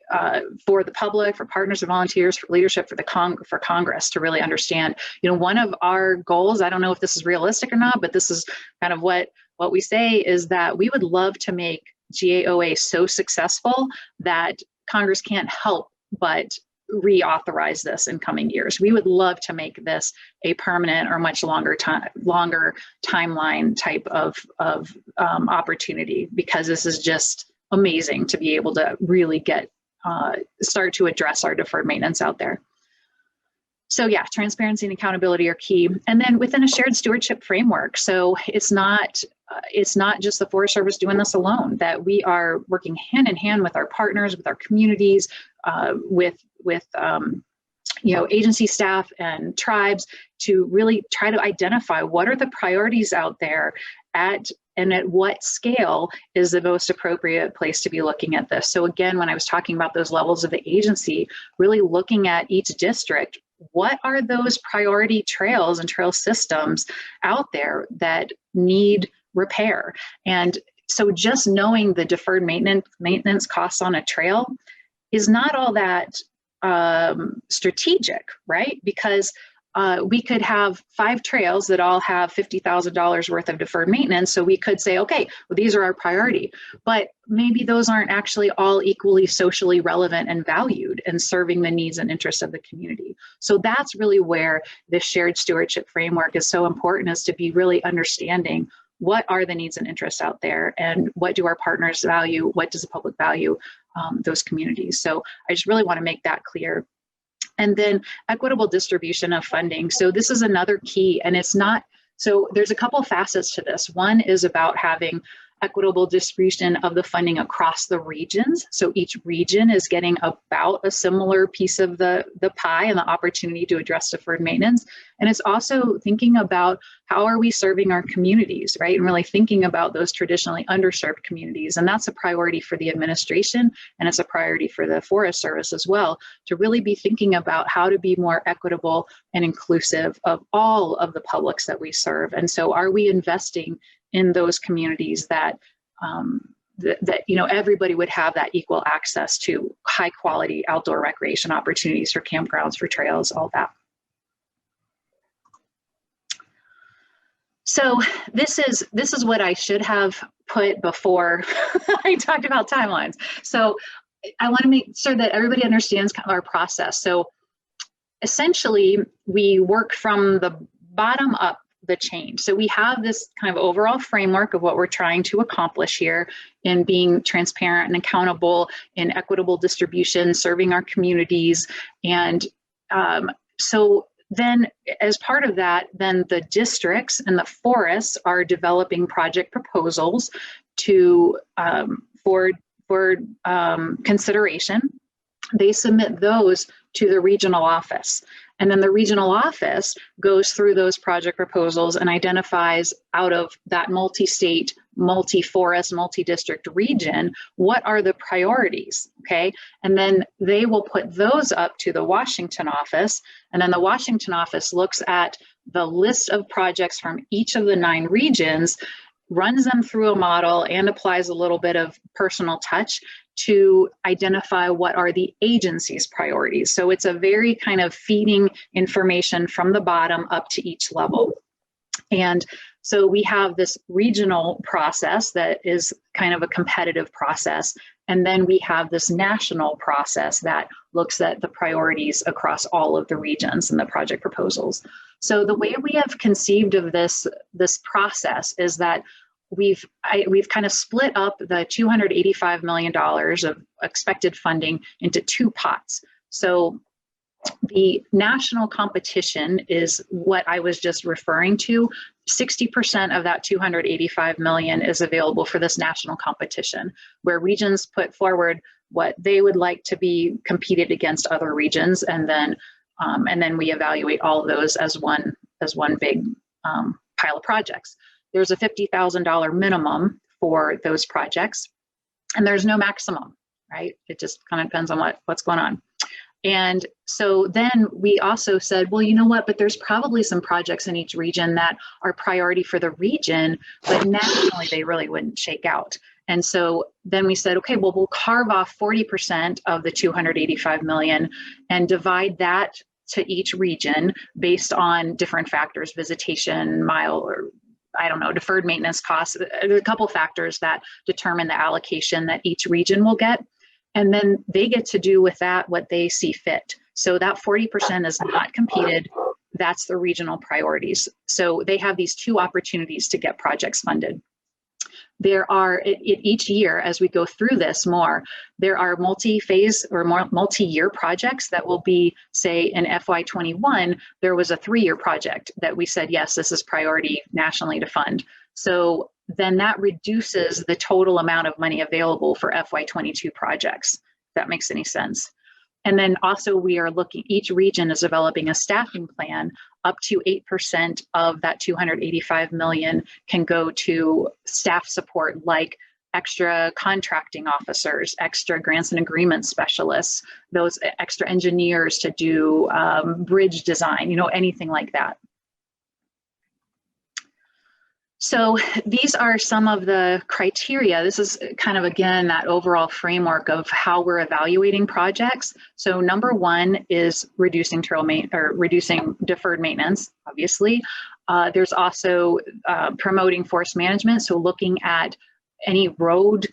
for the public, for partners and volunteers, for leadership, for Congress to really understand. You know, one of our goals, I don't know if this is realistic or not, but this is kind of what we say, is that we would love to make GAOA so successful that Congress can't help but reauthorize this in coming years. We would love to make this a permanent or much longer timeline type of opportunity, because this is just amazing to be able to really get start to address our deferred maintenance out there. So yeah, transparency and accountability are key. And then within a shared stewardship framework, so it's not just the Forest Service doing this alone, that we are working hand in hand with our partners, with our communities, with you know, agency staff and tribes, to really try to identify what are the priorities out there and at what scale is the most appropriate place to be looking at this. So again, when I was talking about those levels of the agency, really looking at each district, what are those priority trails and trail systems out there that need repair? And so just knowing the deferred maintenance costs on a trail is not all that strategic, right? Because we could have 5 trails that all have $50,000 worth of deferred maintenance. So we could say, okay, well, these are our priority, but maybe those aren't actually all equally socially relevant and valued and serving the needs and interests of the community. So that's really where this shared stewardship framework is so important, is to be really understanding what are the needs and interests out there, and what do our partners value, what does the public value, those communities. So I just really want to make that clear. And then equitable distribution of funding. So this is another key, and it's not, so there's a couple of facets to this. One is about having equitable distribution of the funding across the regions. So each region is getting about a similar piece of the pie and the opportunity to address deferred maintenance. And it's also thinking about how are we serving our communities, right? And really thinking about those traditionally underserved communities. And that's a priority for the administration, and it's a priority for the Forest Service as well, to really be thinking about how to be more equitable and inclusive of all of the publics that we serve. And so are we investing in those communities that that you know, everybody would have that equal access to high quality outdoor recreation opportunities, for campgrounds, for trails, all that. So this is what I should have put before I talked about timelines. So I want to make sure that everybody understands our process. So essentially, we work from the bottom up the change. So we have this kind of overall framework of what we're trying to accomplish here in being transparent and accountable, in equitable distribution, serving our communities, and So then as part of that, then the districts and the forests are developing project proposals to for consideration. They submit those to the regional office. And then the regional office goes through those project proposals and identifies out of that multi-state, multi-forest, multi-district region, what are the priorities, okay? And then they will put those up to the Washington office, and then the Washington office looks at the list of projects from each of the 9 regions, runs them through a model, and applies a little bit of personal touch to identify what are the agency's priorities. So it's a very kind of feeding information from the bottom up to each level. And so we have this regional process that is kind of a competitive process. And then we have this national process that looks at the priorities across all of the regions and the project proposals. So the way we have conceived of this process is that we've kind of split up the $285 million of expected funding into 2 pots. So the national competition is what I was just referring to. 60% of that 285 million is available for this national competition, where regions put forward what they would like to be competed against other regions, and then we evaluate all of those as one big pile of projects. There's a $50,000 minimum for those projects, and there's no maximum, right? It just kind of depends on what's going on. And so then we also said, well, you know what, but there's probably some projects in each region that are priority for the region, but nationally they really wouldn't shake out. And so then we said, okay, well, we'll carve off 40% of the 285 million and divide that to each region based on different factors, visitation, mile, or I don't know, deferred maintenance costs, a couple factors that determine the allocation that each region will get. And then they get to do with that what they see fit. So that 40% is not competed. That's the regional priorities. So they have these 2 opportunities to get projects funded. There are, each year, as we go through this more, there are multi-phase or more multi-year projects that will be, say, in FY21, there was a 3-year project that we said, yes, this is priority nationally to fund. So then that reduces the total amount of money available for FY22 projects, if that makes any sense. And then also we are looking, each region is developing a staffing plan. Up to 8% of that 285 million can go to staff support, like extra contracting officers, extra grants and agreement specialists, those extra engineers to do bridge design, you know, anything like that. So these are some of the criteria. This is kind of, again, that overall framework of how we're evaluating projects. So number 1 is reducing deferred maintenance, obviously. There's also promoting forest management. So looking at any road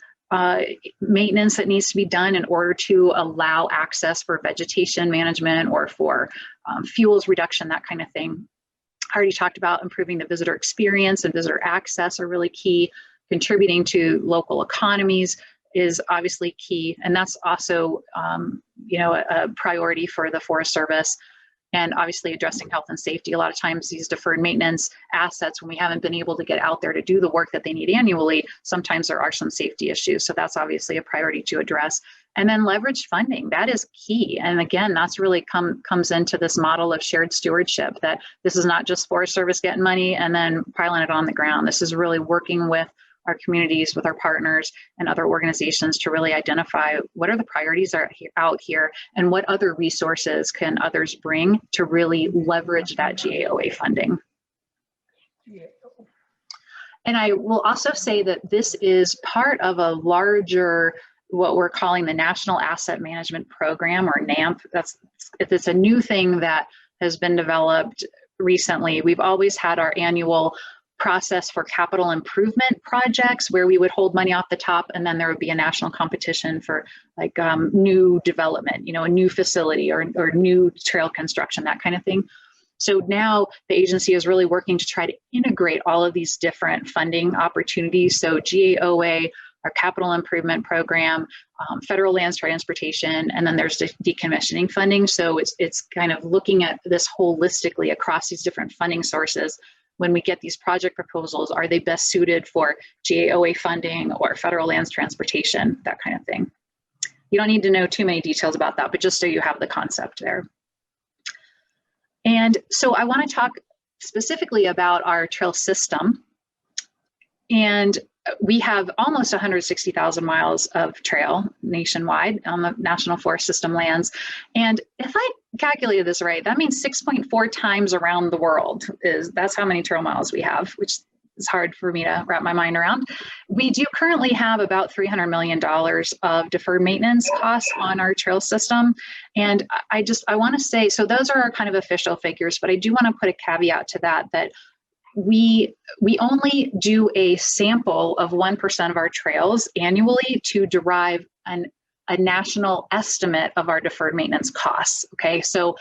maintenance that needs to be done in order to allow access for vegetation management or for fuels reduction, that kind of thing. I already talked about improving the visitor experience and visitor access are really key. Contributing to local economies is obviously key. And that's also, you know, a priority for the Forest Service. And obviously addressing health and safety. A lot of times these deferred maintenance assets, when we haven't been able to get out there to do the work that they need annually, sometimes there are some safety issues. So that's obviously a priority to address. And then leveraged funding, that is key. And again, that's really comes into this model of shared stewardship, that this is not just Forest Service getting money and then piling it on the ground. This is really working with our communities, with our partners and other organizations to really identify what are the priorities are out here and what other resources can others bring to really leverage that GAOA funding. And I will also say that this is part of a larger, what we're calling the National Asset Management Program, or NAMP. It's a new thing that has been developed recently. We've always had our annual process for capital improvement projects where we would hold money off the top, and then there would be a national competition for like new development, you know, a new facility or new trail construction, that kind of thing. So now the agency is really working to try to integrate all of these different funding opportunities. So GAOA our capital improvement program, federal lands transportation, and then there's decommissioning funding. So it's kind of looking at this holistically across these different funding sources. When we get these project proposals, are they best suited for GAOA funding or federal lands transportation, that kind of thing. You don't need to know too many details about that, but just so you have the concept there. And so I want to talk specifically about our trail system. And we have almost 160,000 miles of trail nationwide on the National Forest System lands. And if I calculated this right, that means 6.4 times around the world. That's how many trail miles we have, which is hard for me to wrap my mind around. We do currently have about $300 million of deferred maintenance costs on our trail system. And I want to say, so those are our kind of official figures, but I do want to put a caveat to that, that we only do a sample of 1% of our trails annually to derive a national estimate of our deferred maintenance costs. Okay, so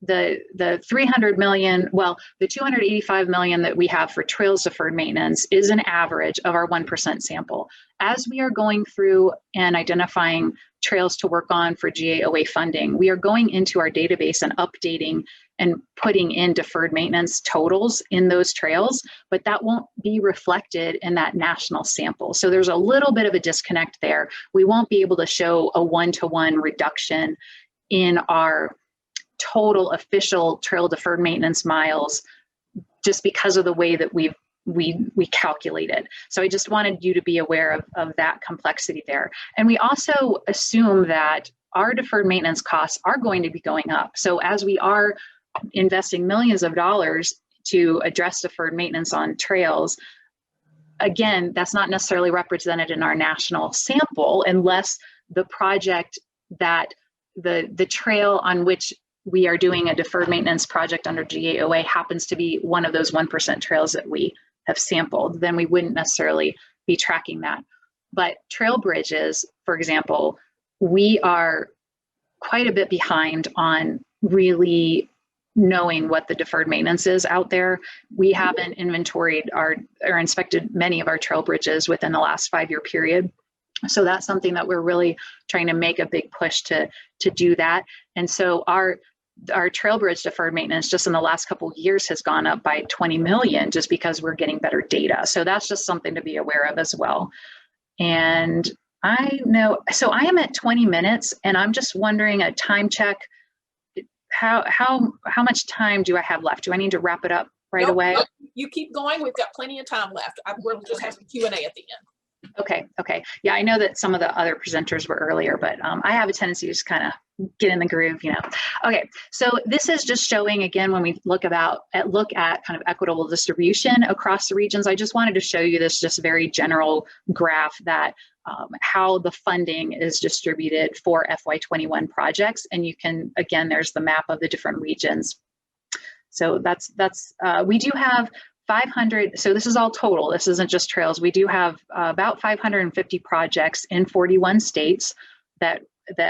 the 300 million, well, the 285 million that we have for trails deferred maintenance is an average of our 1% sample. As we are going through and identifying trails to work on for GAOA funding, we are going into our database and updating and putting in deferred maintenance totals in those trails, but that won't be reflected in that national sample. So there's a little bit of a disconnect there. We won't be able to show a one-to-one reduction in our total official trail deferred maintenance miles just because of the way that we calculate it. So I just wanted you to be aware of that complexity there. And we also assume that our deferred maintenance costs are going to be going up. So as we are investing millions of dollars to address deferred maintenance on trails, again, that's not necessarily represented in our national sample unless the project that the trail on which we are doing a deferred maintenance project under GAOA happens to be one of those 1% trails that we have sampled, then we wouldn't necessarily be tracking that. But trail bridges, for example, we are quite a bit behind on really knowing what the deferred maintenance is out there. We haven't inventoried or inspected many of our trail bridges within the last 5-year period. So that's something that we're really trying to make a big push to do that. And so our trail bridge deferred maintenance just in the last couple of years has gone up by 20 million just because we're getting better data. So that's just something to be aware of as well. And I know, so I am at 20 minutes and I'm just wondering, a time check, how much time do I have left? Do I need to wrap it up right away? Nope, you keep going. We've got plenty of time left. We'll just have some Q&A at the end. Okay. Yeah, I know that some of the other presenters were earlier, but I have a tendency to just kind of get in the groove, you know. Okay, so this is just showing, again, when we look at kind of equitable distribution across the regions. I just wanted to show you this just very general graph that how the funding is distributed for FY21 projects. And you can, again, there's the map of the different regions. So we do have 500, so this is all total, this isn't just trails. We do have about 550 projects in 41 states that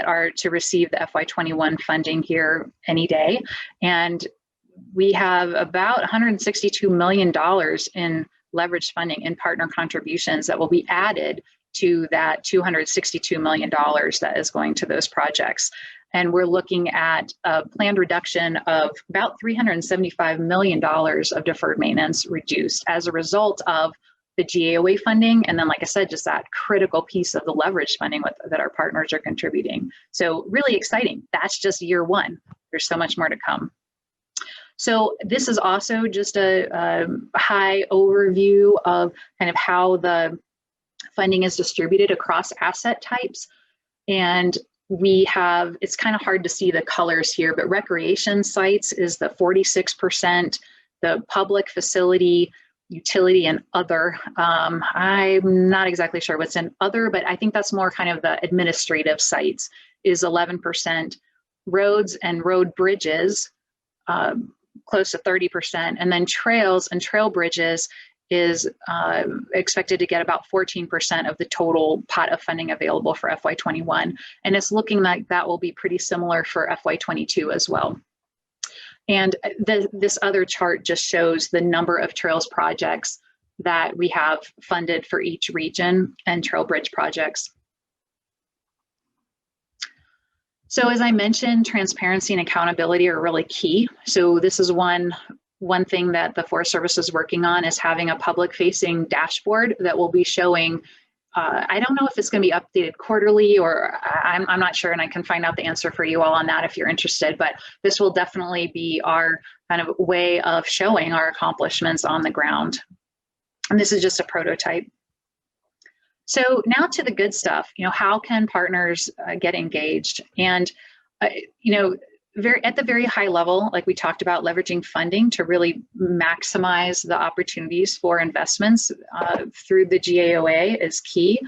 are to receive the FY21 funding here any day. And we have about $162 million in leveraged funding in partner contributions that will be added to that $262 million that is going to those projects. And we're looking at a planned reduction of about $375 million of deferred maintenance reduced as a result of the GAOA funding. And then, like I said, just that critical piece of the leverage funding that our partners are contributing. So really exciting. That's just year one. There's so much more to come. So this is also just a high overview of kind of how the funding is distributed across asset types. And we have, it's kind of hard to see the colors here, but recreation sites is the 46%, the public facility, utility, and other. I'm not exactly sure what's in other, but I think that's more kind of the administrative sites is 11%. Roads and road bridges, close to 30%. And then trails and trail bridges is expected to get about 14% of the total pot of funding available for FY21. And it's looking like that will be pretty similar for FY22 as well. And this other chart just shows the number of trails projects that we have funded for each region and trail bridge projects. So as I mentioned, transparency and accountability are really key. So this is one thing that the Forest Service is working on, is having a public facing dashboard that will be showing, I don't know if it's going to be updated quarterly, or I'm not sure, and I can find out the answer for you all on that if you're interested, but this will definitely be our kind of way of showing our accomplishments on the ground. And this is just a prototype. So now to the good stuff. How can partners get engaged? And at the very high level, like we talked about, leveraging funding to really maximize the opportunities for investments through the GAOA is key.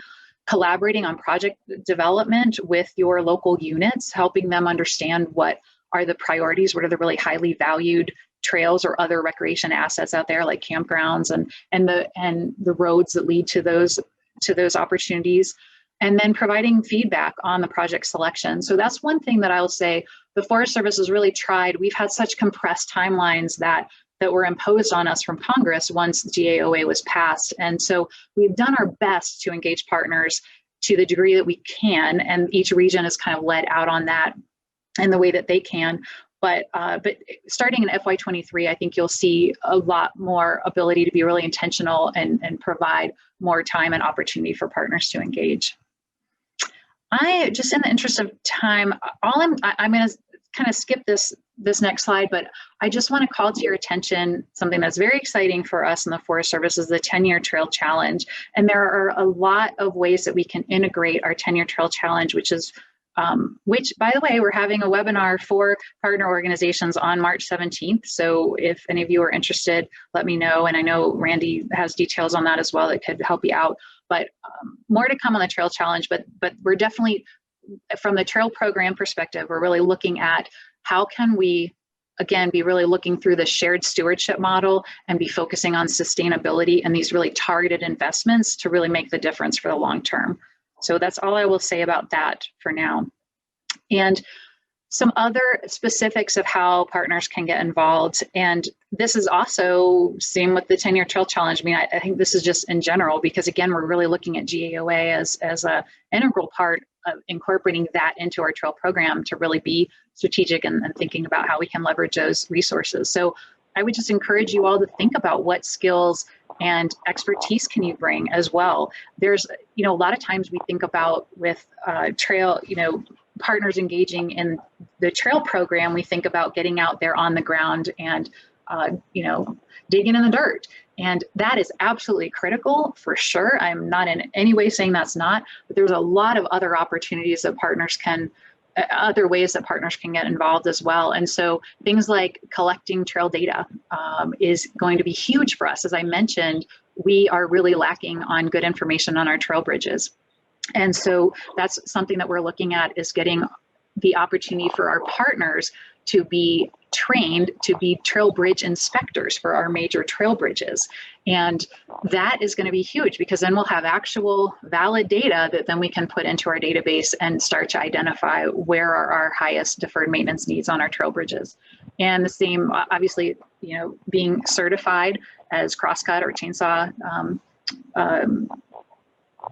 Collaborating on project development with your local units, helping them understand what are the priorities, what are the really highly valued trails or other recreation assets out there, like campgrounds and the roads that lead to those opportunities, and then providing feedback on the project selection. So that's one thing that I'll say the Forest Service has really tried. We've had such compressed timelines that were imposed on us from Congress once GAOA was passed. And so we've done our best to engage partners to the degree that we can, and each region is kind of led out on that in the way that they can. But starting in FY23, I think you'll see a lot more ability to be really intentional and provide more time and opportunity for partners to engage. Just in the interest of time, I'm going to kind of skip this next slide, but I just want to call to your attention something that's very exciting for us in the Forest Service is the 10-Year Trail Challenge. And there are a lot of ways that we can integrate our 10-Year Trail Challenge, which, by the way, we're having a webinar for partner organizations on March 17th. So if any of you are interested, let me know. And I know Randy has details on that as well that could help you out. But more to come on the Trail Challenge. But we're definitely, from the trail program perspective, we're really looking at how can we, again, be really looking through the shared stewardship model and be focusing on sustainability and these really targeted investments to really make the difference for the long term. So that's all I will say about that for now. And some other specifics of how partners can get involved. And this is also same with the 10-Year Trail Challenge. I mean, I think this is just in general, because again, we're really looking at GAOA as an integral part of incorporating that into our trail program to really be strategic and thinking about how we can leverage those resources. So I would just encourage you all to think about what skills and expertise can you bring as well. There's, a lot of times we think about with trail, partners engaging in the trail program, we think about getting out there on the ground and, digging in the dirt. And that is absolutely critical for sure. I'm not in any way saying that's not, but there's a lot of other opportunities that partners can, other ways that partners can get involved as well. And so things like collecting trail data is going to be huge for us. As I mentioned, we are really lacking on good information on our trail bridges. And so that's something that we're looking at, is getting the opportunity for our partners to be trained to be trail bridge inspectors for our major trail bridges. And that is going to be huge, because then we'll have actual valid data that then we can put into our database and start to identify where are our highest deferred maintenance needs on our trail bridges. And the same, obviously, being certified as crosscut or chainsaw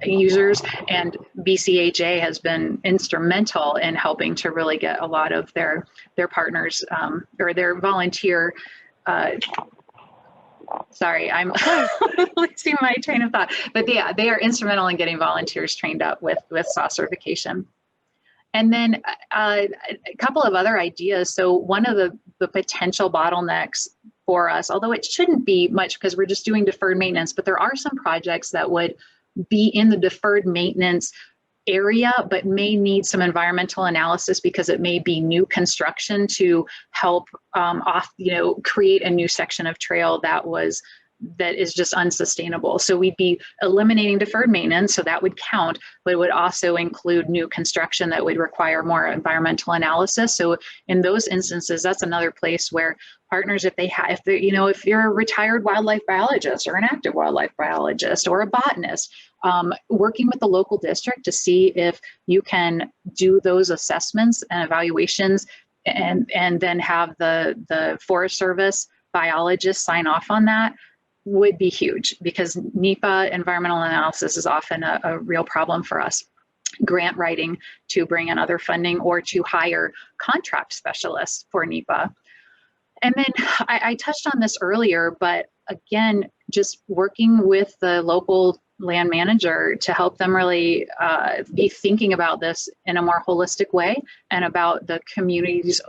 users, and BCHA has been instrumental in helping to really get a lot of their partners or their volunteer. Sorry, I'm losing my train of thought. But yeah, they are instrumental in getting volunteers trained up with SAW certification. And then a couple of other ideas. So one of the potential bottlenecks for us, although it shouldn't be much because we're just doing deferred maintenance, but there are some projects that would be in the deferred maintenance area, but may need some environmental analysis because it may be new construction to help create a new section of trail that is just unsustainable. So we'd be eliminating deferred maintenance, so that would count, but it would also include new construction that would require more environmental analysis. So in those instances, that's another place where partners, if you're a retired wildlife biologist or an active wildlife biologist or a botanist, working with the local district to see if you can do those assessments and evaluations and then have the Forest Service biologists sign off on that. would be huge, because NEPA, environmental analysis, is often a real problem for us. Grant writing to bring in other funding, or to hire contract specialists for NEPA. And then I touched on this earlier, but again, just working with the local land manager to help them really be thinking about this in a more holistic way, and about the community's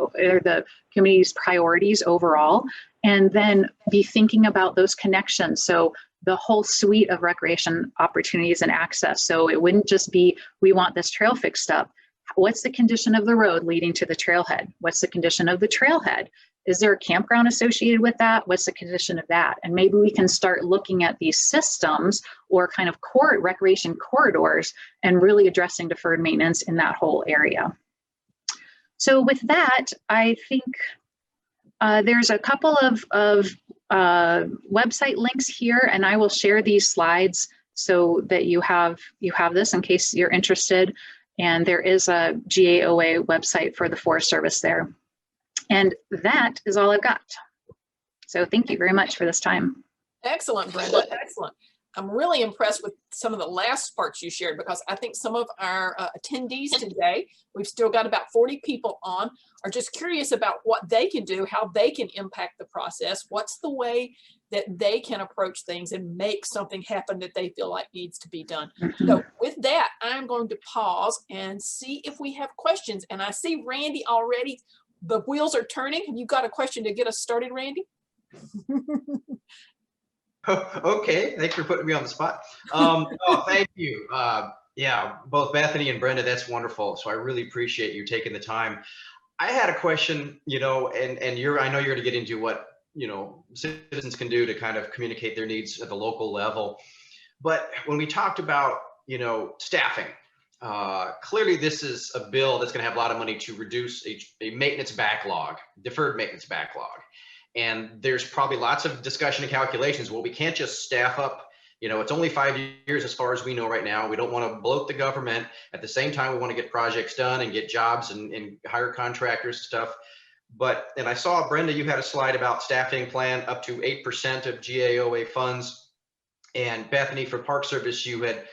priorities overall, and then be thinking about those connections. So the whole suite of recreation opportunities and access. So it wouldn't just be, we want this trail fixed up. What's the condition of the road leading to the trailhead? What's the condition of the trailhead? Is there a campground associated with that? What's the condition of that? And maybe we can start looking at these systems, or kind of recreation corridors, and really addressing deferred maintenance in that whole area. So with that, I think there's a couple of website links here, and I will share these slides so that you have this in case you're interested. And there is a GAOA website for the Forest Service there. And that is all I've got. So thank you very much for this time. Excellent, Brenda, excellent. I'm really impressed with some of the last parts you shared, because I think some of our attendees today, we've still got about 40 people on, are just curious about what they can do, how they can impact the process, what's the way that they can approach things and make something happen that they feel like needs to be done. So with that, I'm going to pause and see if we have questions. And I see Randy already, the wheels are turning. Have you got a question to get us started, Randy? Okay, thanks for putting me on the spot. Oh, thank you. Yeah, both Bethany and Brenda, that's wonderful. So I really appreciate you taking the time. I had a question, and I know you're going to get into what, citizens can do to kind of communicate their needs at the local level. But when we talked about, staffing, clearly this is a bill that's going to have a lot of money to reduce a maintenance backlog, deferred maintenance backlog. And there's probably lots of discussion and calculations. Well, we can't just staff up. It's only 5 years as far as we know right now. We don't want to bloat the government. At the same time, we want to get projects done and get jobs and hire contractors and stuff. And I saw, Brenda, you had a slide about staffing plan up to 8% of GAOA funds. And Bethany, for Park Service, you had,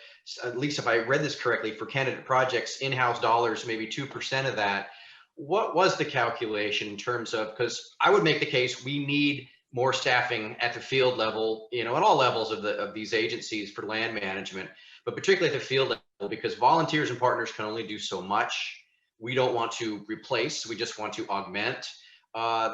at least if I read this correctly, for candidate projects, in-house dollars, maybe 2% of that. What was the calculation in terms of, because I would make the case we need more staffing at the field level, at all levels of these agencies for land management, but particularly at the field level, because volunteers and partners can only do so much. We don't want to replace, we just want to augment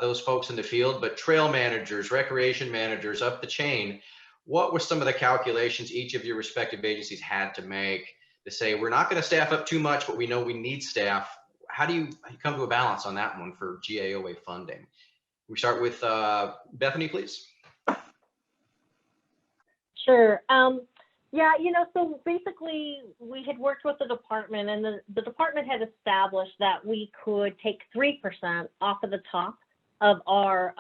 those folks in the field. But trail managers, recreation managers, up the chain, what were some of the calculations each of your respective agencies had to make to say, we're not going to staff up too much, but we know we need staff? How do you come to a balance on that one for GAOA funding? We start with Bethany, please. Sure. Yeah, so basically we had worked with the department, and the department had established that we could take 3% off of the top of our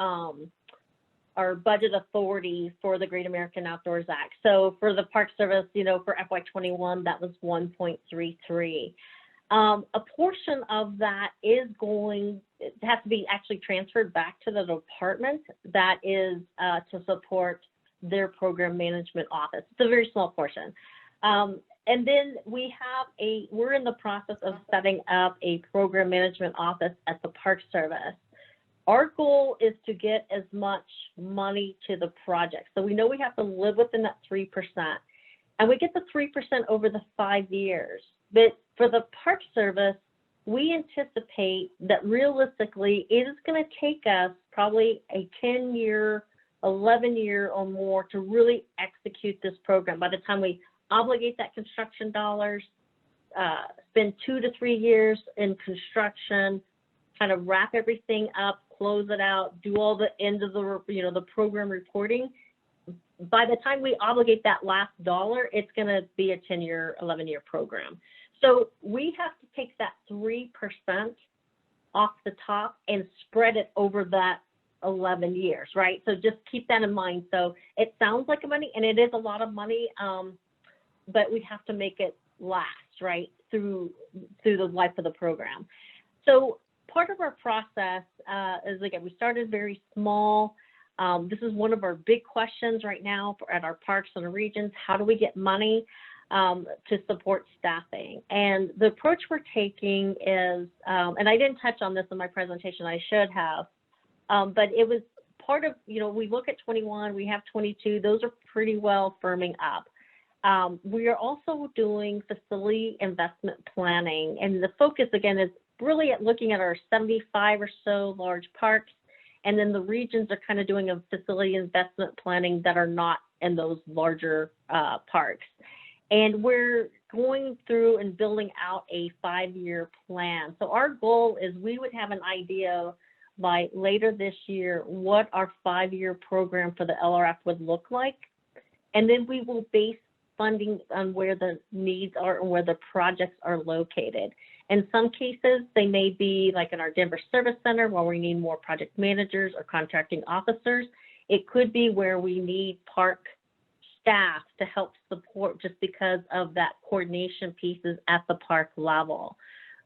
budget authority for the Great American Outdoors Act. So for the Park Service, for FY21, that was 1.33. A portion of that it has to be actually transferred back to the department that is to support their program management office. It's a very small portion. And then we're in the process of setting up a program management office at the Park Service. Our goal is to get as much money to the project. So we know we have to live within that 3%. And we get the 3% over the 5 years. But for the Park Service, we anticipate that realistically, it is going to take us probably a 10-year, 11-year or more to really execute this program. By the time we obligate that construction dollars, spend 2 to 3 years in construction, kind of wrap everything up, close it out, do all the end of the program reporting. By the time we obligate that last dollar, it's going to be a 10-year, 11-year program. So we have to take that 3% off the top and spread it over that 11 years, right? So just keep that in mind. So it sounds like money, and it is a lot of money, but we have to make it last, right, through the life of the program. So part of our process is, again, we started very small. This is one of our big questions right now at our parks and our regions. How do we get money to support staffing? And the approach we're taking is, and I didn't touch on this in my presentation, I should have, but it was part of, we look at 21, we have 22, those are pretty well firming up. We are also doing facility investment planning, and the focus again is really at looking at our 75 or so large parks, and then the regions are kind of doing a facility investment planning that are not in those larger parks. And we're going through and building out a 5-year plan. So our goal is we would have an idea by later this year what our 5-year program for the LRF would look like. And then we will base funding on where the needs are and where the projects are located. In some cases, they may be like in our Denver Service Center where we need more project managers or contracting officers. It could be where we need park staff to help support just because of that coordination pieces at the park level.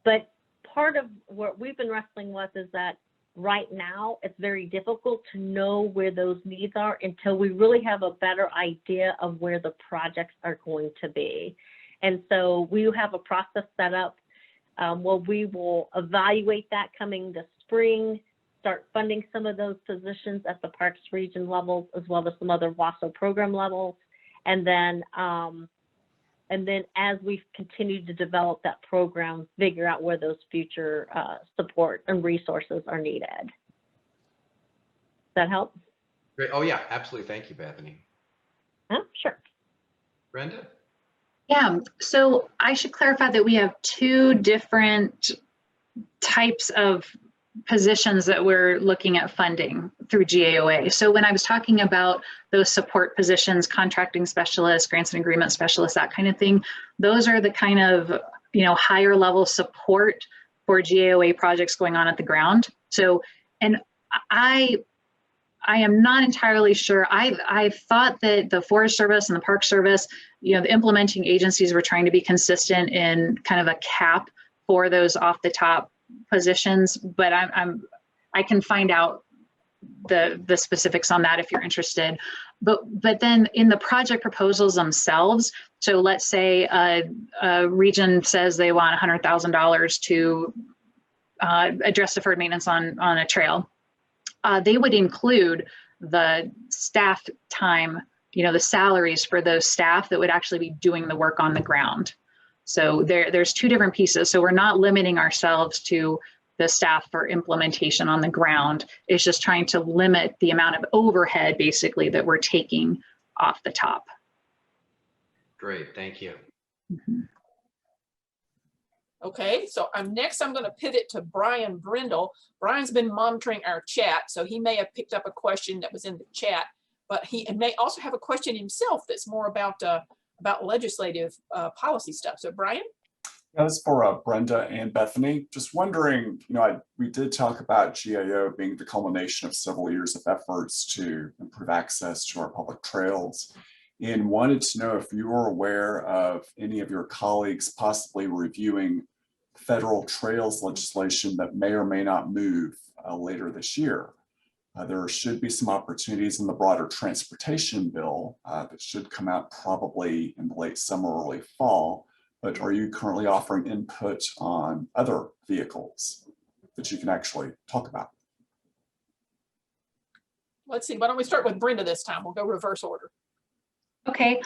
But part of what we've been wrestling with is that right now it's very difficult to know where those needs are until we really have a better idea of where the projects are going to be. And so we have a process set up where we will evaluate that coming this spring, start funding some of those positions at the parks region levels, as well as some other WASO program levels. And then as we continue to develop that program, figure out where those future support and resources are needed. Does that help? Great. Oh yeah, absolutely. Thank you, Bethany. Sure. Brenda? Yeah, so I should clarify that we have 2 different types of positions that we're looking at funding through GAOA. So when I was talking about those support positions, contracting specialists, grants and agreement specialists, that kind of thing, those are the kind of, higher level support for GAOA projects going on at the ground. So, and I am not entirely sure. I thought that the Forest Service and the Park Service, the implementing agencies were trying to be consistent in kind of a cap for those off the top positions, but I can find out the specifics on that if you're interested. But then in the project proposals themselves, so let's say a region says they want $100,000 to address deferred maintenance on a trail. They would include the staff time, the salaries for those staff that would actually be doing the work on the ground. So there's 2 different pieces. So we're not limiting ourselves to the staff for implementation on the ground. It's just trying to limit the amount of overhead basically that we're taking off the top. Great, thank you. Mm-hmm. Okay, so next I'm going to pivot to Brian Brindle. Brian's been monitoring our chat, so he may have picked up a question that was in the chat, but he may also have a question himself that's more about legislative policy stuff. So Brian? Yeah, this is for Brenda and Bethany. Just wondering, we did talk about GAO being the culmination of several years of efforts to improve access to our public trails, and wanted to know if you were aware of any of your colleagues possibly reviewing federal trails legislation that may or may not move later this year. There should be some opportunities in the broader transportation bill that should come out probably in the late summer, early fall. But are you currently offering input on other vehicles that you can actually talk about? Let's see, why don't we start with Brenda this time? We'll go reverse order. Okay,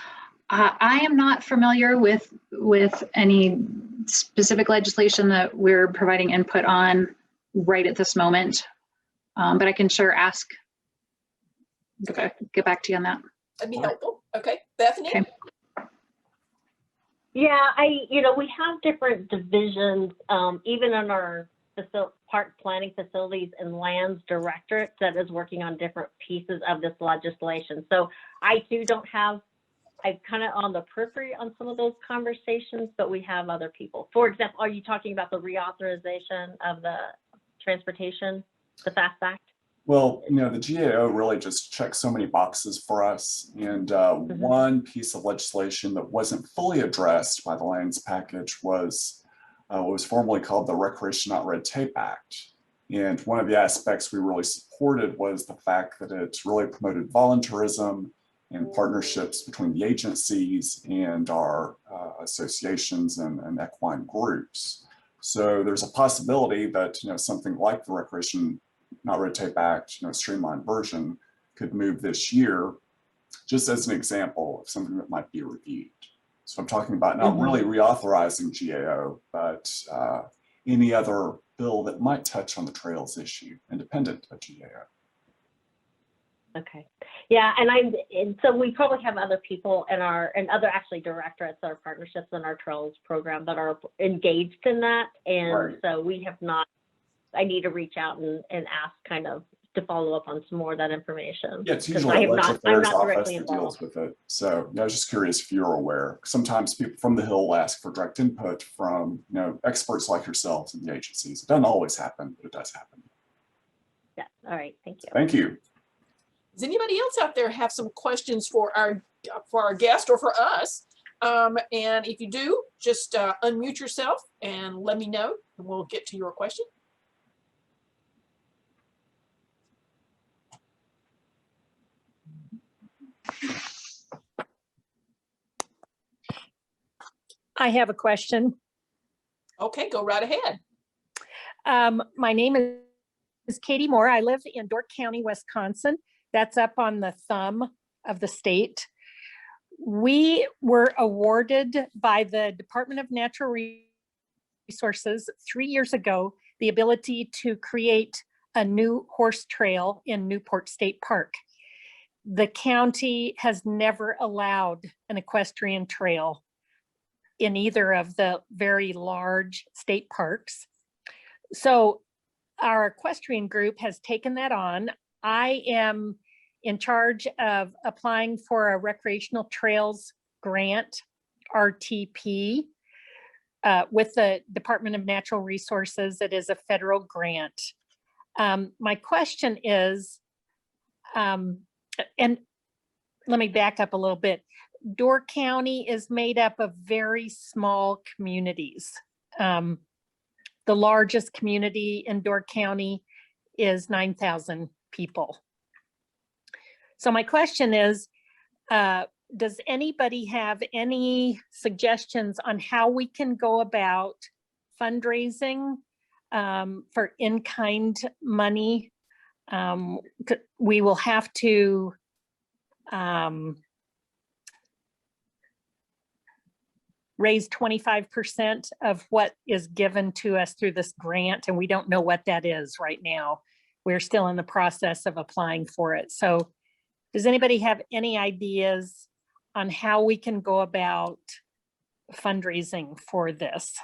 I am not familiar with any specific legislation that we're providing input on right at this moment, but I can sure ask. Okay, get back to you on that. That'd be helpful. Okay, Bethany? Okay. Yeah, we have different divisions, even in our park planning facilities and lands directorate that is working on different pieces of this legislation. So I too I'm kind of on the periphery on some of those conversations, but we have other people. For example, are you talking about the reauthorization of the transportation, the FAST Act? Well, the GAO really just checks so many boxes for us. And one piece of legislation that wasn't fully addressed by the lands package was what was formerly called the Recreation Not Red Tape Act. And one of the aspects we really supported was the fact that it really promoted voluntarism and partnerships between the agencies and our associations and equine groups. So there's a possibility that something like the Recreation Not Red Tape Act, streamlined version, could move this year, just as an example of something that might be reviewed. So I'm talking about not really reauthorizing GAO, but any other bill that might touch on the trails issue, independent of GAO. Okay. Yeah, and so we probably have other people in other actually directorates or partnerships in our trails program that are engaged in that. And Right. so we have not, I need to reach out and ask kind of to follow up on some more of that information. Yeah, it's 'Cause usually I the have Legislative not, I'm Affairs not Office directly that involved. deals with it. So I was just curious if you're aware. Sometimes people from the Hill ask for direct input from experts like yourselves in the agencies. It doesn't always happen, but it does happen. Yeah, all right, thank you. Thank you. Does anybody else out there have some questions for our guest or for us? And if you do, just unmute yourself and let me know, and we'll get to your question. I have a question. Okay, go right ahead. My name is Katie Moore. I live in Dork County, Wisconsin. That's up on the thumb of the state. We were awarded by the Department of Natural Resources 3 years ago the ability to create a new horse trail in Newport State Park. The county has never allowed an equestrian trail in either of the very large state parks. So our equestrian group has taken that on. I am in charge of applying for a recreational trails grant, RTP, with the Department of Natural Resources. It is a federal grant. My question is, and let me back up a little bit. Dork County is made up of very small communities. The largest community in Dork County is 9,000 people. So my question is, does anybody have any suggestions on how we can go about fundraising for in-kind money? We will have to raise 25% of what is given to us through this grant, and we don't know what that is right now. We're still in the process of applying for it. So does anybody have any ideas on how we can go about fundraising for this?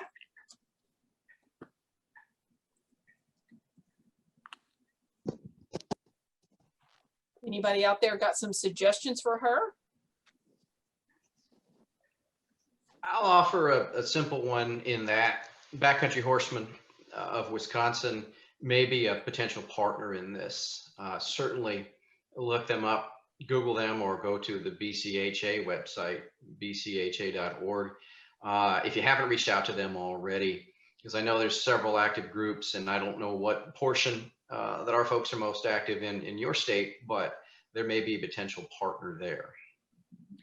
Anybody out there got some suggestions for her? I'll offer a simple one in that Backcountry Horsemen of Wisconsin may be a potential partner in this. Certainly look them up, Google them, or go to the BCHA website, bcha.org. If you haven't reached out to them already, because I know there's several active groups, and I don't know what portion that our folks are most active in your state, but there may be a potential partner there.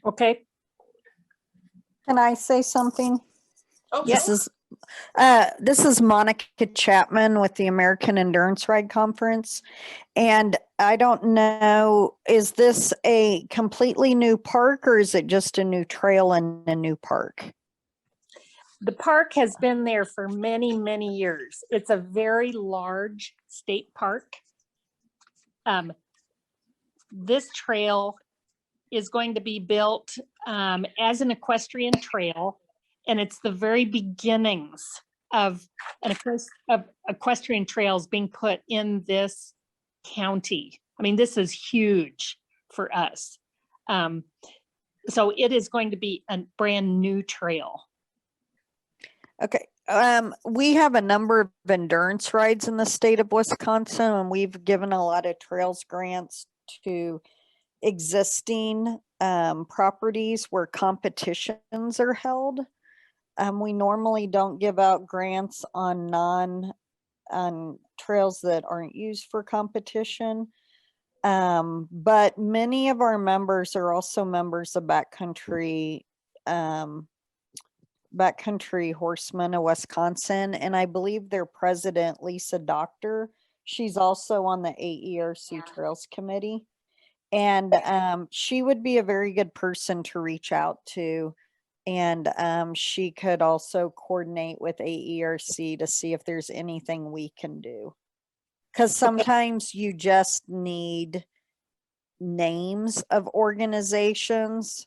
Okay. Can I say something? Oh, This sure. this is Monica Chapman with the American Endurance Ride Conference. And I don't know, is this a completely new park or is it just a new trail and a new park? The park has been there for many, many years. It's a very large state park. This trail is going to be built as an equestrian trail, and it's the very beginnings of equestrian trails being put in this county. I mean, this is huge for us. So it is going to be a brand new trail. Okay. We have a number of endurance rides in the state of Wisconsin, and we've given a lot of trails grants to existing properties where competitions are held. We normally don't give out grants on on trails that aren't used for competition. But many of our members are also members of Backcountry Horsemen of Wisconsin, and I believe their president, Lisa Doctor, she's also on the AERC Trails Committee. And she would be a very good person to reach out to. And she could also coordinate with AERC to see if there's anything we can do. Because sometimes you just need names of organizations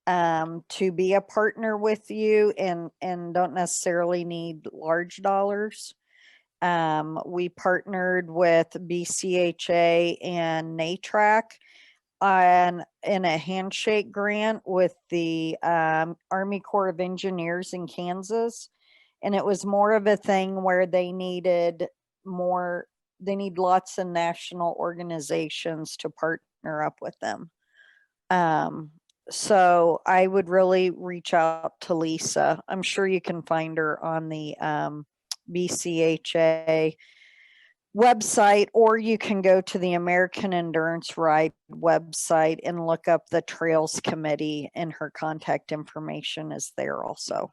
to be a partner with you, and don't necessarily need large dollars. We partnered with BCHA and NATRAC in a handshake grant with the Army Corps of Engineers in Kansas. And it was more of a thing where they need lots of national organizations to partner up with them. So I would really reach out to Lisa. I'm sure you can find her on the BCHA website, or you can go to the American Endurance Ride website and look up the Trails Committee, and her contact information is there also.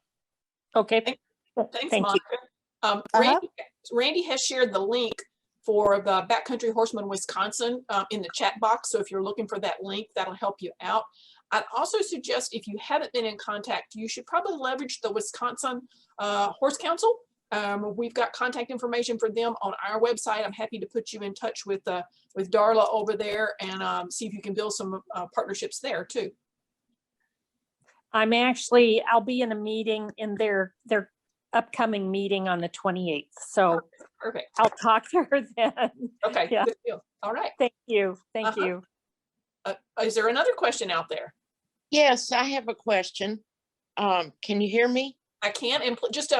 Okay. Thanks, Thank you. Monica. Randy has shared the link for the Backcountry Horsemen Wisconsin in the chat box. So if you're looking for that link, that'll help you out. I'd also suggest, if you haven't been in contact, you should probably leverage the Wisconsin Horse Council. We've got contact information for them on our website. I'm happy to put you in touch with Darla over there and see if you can build some partnerships there too. I'll be in a meeting in their upcoming meeting on the 28th. So Perfect. I'll talk to her then. Okay, Yeah. good deal. All right. Thank you. Thank you. Is there another question out there? Yes, I have a question. Can you hear me? I can, and just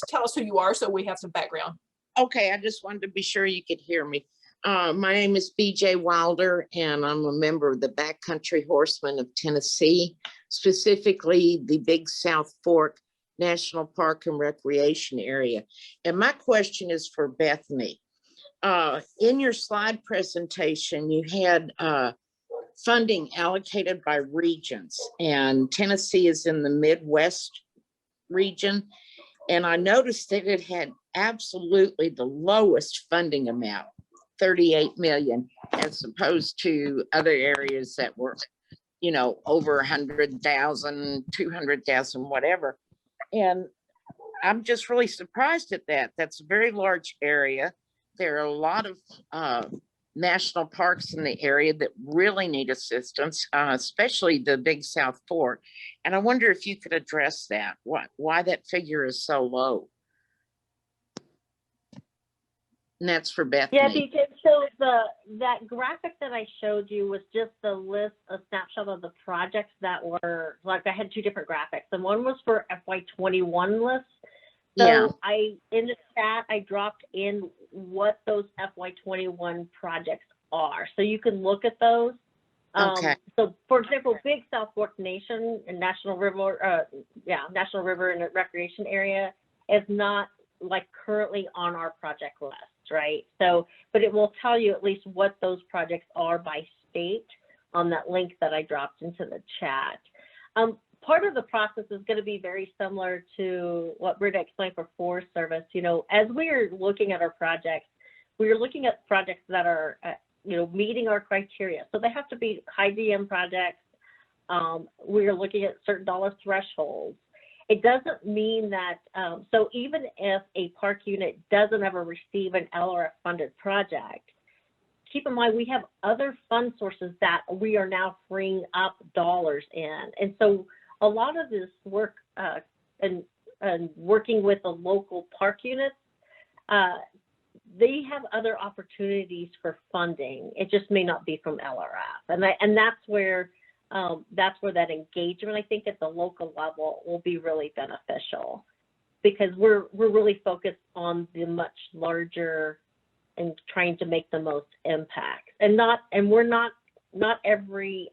tell us who you are so we have some background. Okay, I just wanted to be sure you could hear me. My name is BJ Wilder, and I'm a member of the Backcountry Horsemen of Tennessee, specifically the Big South Fork National Park and Recreation Area. And my question is for Bethany. In your slide presentation, you had funding allocated by regions, and Tennessee is in the Midwest region. And I noticed that it had absolutely the lowest funding amount, 38 million, as opposed to other areas that were, over 100,000, 200,000, whatever. And I'm just really surprised at that. That's a very large area. There are a lot of national parks in the area that really need assistance, especially the Big South Fork. And I wonder if you could address that, why that figure is so low. And that's for Bethany. Yeah, BJ, so that graphic that I showed you was just a snapshot of the projects that were, like I had two different graphics, and one was for FY21 lists. So Yeah. In the chat, I dropped in what those FY21 projects are. So you can look at those. Okay. So for example, Big South Fork Nation and National River and Recreation Area is not like currently on our project list, right? So, but it will tell you at least what those projects are by state on that link that I dropped into the chat. Part of the process is going to be very similar to what Britta explained for Forest Service. As we are looking at our projects, we are looking at projects that are, meeting our criteria. So they have to be high DM projects. We are looking at certain dollar thresholds. It doesn't mean that, so even if a park unit doesn't ever receive an LRF funded project, keep in mind we have other fund sources that we are now freeing up dollars in. And so a lot of this work and working with the local park units, they have other opportunities for funding. It just may not be from LRF, and that's where that engagement, I think, at the local level will be really beneficial, because we're really focused on the much larger and trying to make the most impact, and we're not every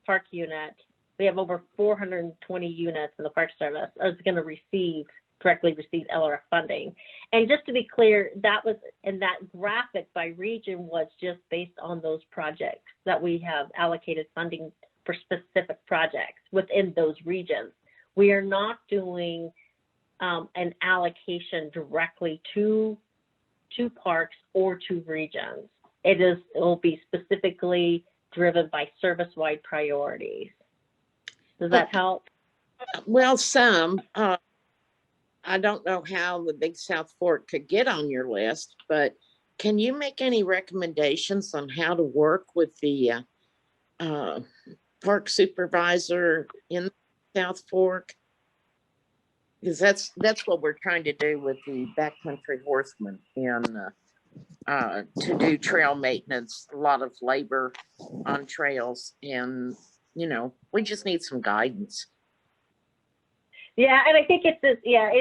park unit. We have over 420 units in the Park Service is going to receive directly receive LRF funding. And just to be clear, that was, and that graphic by region was just based on those projects that we have allocated funding for specific projects within those regions. We are not doing an allocation directly to parks or to regions. It will be specifically driven by service-wide priorities. Does that help? Well, some. I don't know how the Big South Fork could get on your list, but can you make any recommendations on how to work with the park supervisor in South Fork? Because that's what we're trying to do with the backcountry horsemen and to do trail maintenance, a lot of labor on trails, and we just need some guidance. Yeah, and I think it's this, yeah,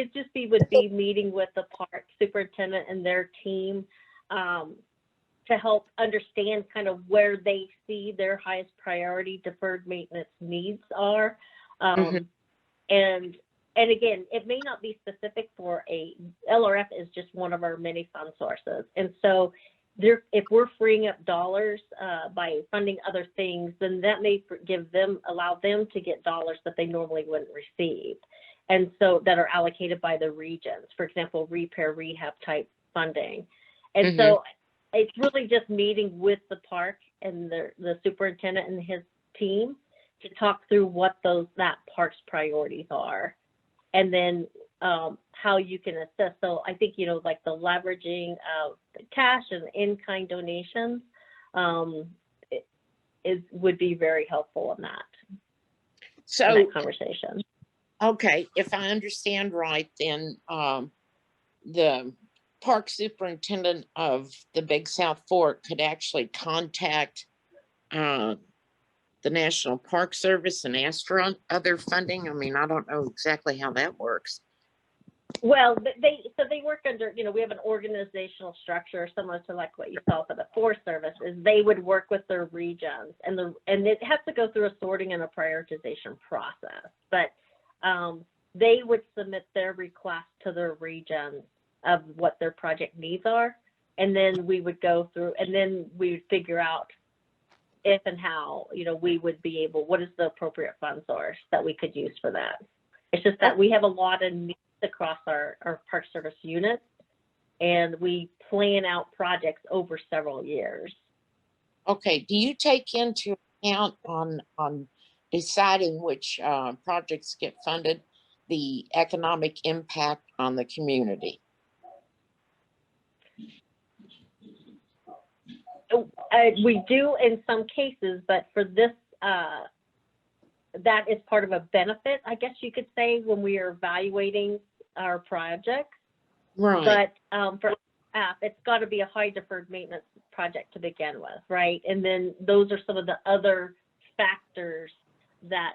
would be meeting with the park superintendent and their team to help understand kind of where they see their highest priority deferred maintenance needs are. And again, it may not be specific for LRF is just one of our many fund sources. And so if we're freeing up dollars by funding other things, then that may allow them to get dollars that they normally wouldn't receive. And so that are allocated by the regions, for example, repair, rehab type funding. And so it's really just meeting with the park and the superintendent and his team to talk through what that park's priorities are. And then how you can assess. So I think, like the leveraging of the cash and in-kind donations would be very helpful in that conversation. Okay, if I understand right, then the park superintendent of the Big South Fork could actually contact the National Park Service and ask for other funding. I mean, I don't know exactly how that works. Well, they work under, we have an organizational structure similar to like what you saw for the Forest Service, is they would work with their regions and it has to go through a sorting and a prioritization process. But they would submit their request to their region of what their project needs are. And then we would go through, and then we would figure out if and how, we would be able, what is the appropriate fund source that we could use for that. It's just that we have a lot of needs across our Park Service units, and we plan out projects over several years. Okay, do you take into account on deciding which projects get funded, the economic impact on the community? We do in some cases, but for this, that is part of a benefit, I guess you could say, when we are evaluating our projects. Right. But for app, it's got to be a high deferred maintenance project to begin with, right? And then those are some of the other factors that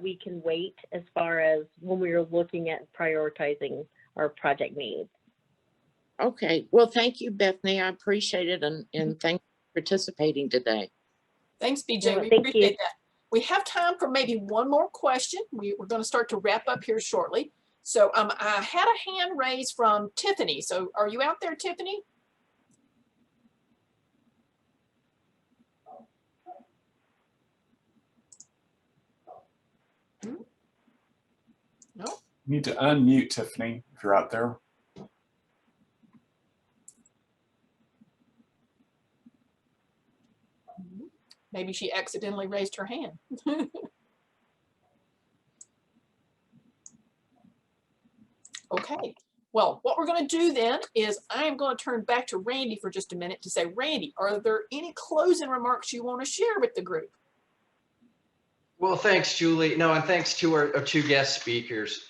we can weight as far as when we are looking at prioritizing our project needs. Okay, well, thank you, Bethany. I appreciate it, and thanks for participating today. Thanks, BJ. Yeah, We thank appreciate you. that. We have time for maybe one more question. We're going to start to wrap up here shortly. So I had a hand raised from Tiffany. So are you out there, Tiffany? No. You need to unmute, Tiffany, if you're out there. Maybe she accidentally raised her hand. Okay, well, what we're going to do then is I'm going to turn back to Randy for just a minute to say, Randy, are there any closing remarks you want to share with the group? Well, thanks, Julie. No, and thanks to our two guest speakers,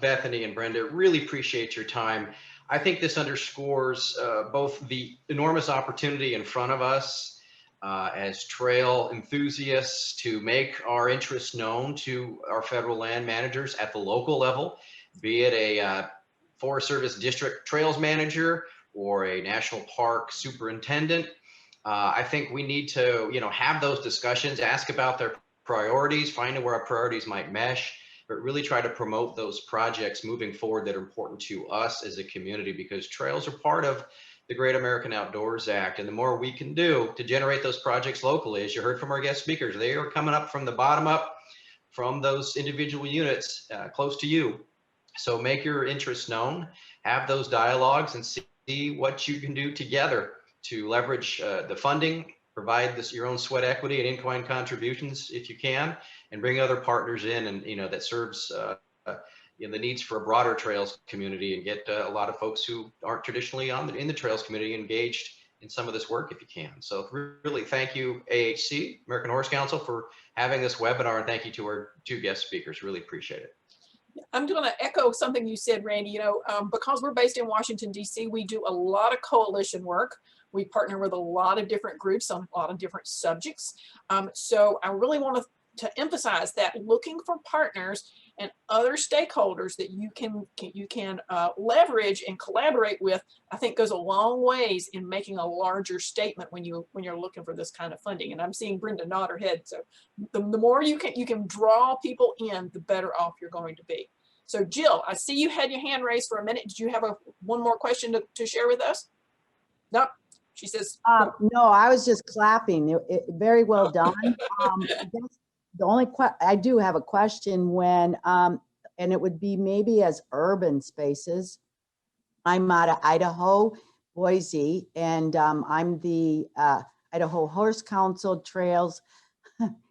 Bethany and Brenda. Really appreciate your time. I think this underscores both the enormous opportunity in front of us as trail enthusiasts to make our interests known to our federal land managers at the local level, be it a Forest Service district trails manager or a national park superintendent. I think we need to, have those discussions, ask about their priorities, find out where our priorities might mesh, but really try to promote those projects moving forward that are important to us as a community, because trails are part of the Great American Outdoors Act. And the more we can do to generate those projects locally, as you heard from our guest speakers, they are coming up from the bottom up, from those individual units close to you. So make your interests known, have those dialogues, and see what you can do together to leverage the funding, provide this your own sweat equity and in-kind contributions if you can, and bring other partners in, and that serves the needs for a broader trails community, and get a lot of folks who aren't traditionally in the trails community engaged in some of this work if you can. So really thank you, AHC, American Horse Council, for having this webinar, and thank you to our two guest speakers. Really appreciate it. I'm going to echo something you said, Randy. Because we're based in Washington, D.C., we do a lot of coalition work. We partner with a lot of different groups on a lot of different subjects. So I really want to emphasize that looking for partners and other stakeholders that you can leverage and collaborate with, I think goes a long ways in making a larger statement when you're looking for this kind of funding. And I'm seeing Brenda nod her head. So the more you can draw people in, the better off you're going to be. So Jill, I see you had your hand raised for a minute. Did you have one more question to share with us? Nope. She says, no, I was just clapping. Very well done. I guess the only I do have a question when, and it would be maybe as urban spaces. I'm out of Idaho, Boise, and I'm the Idaho Horse Council Trails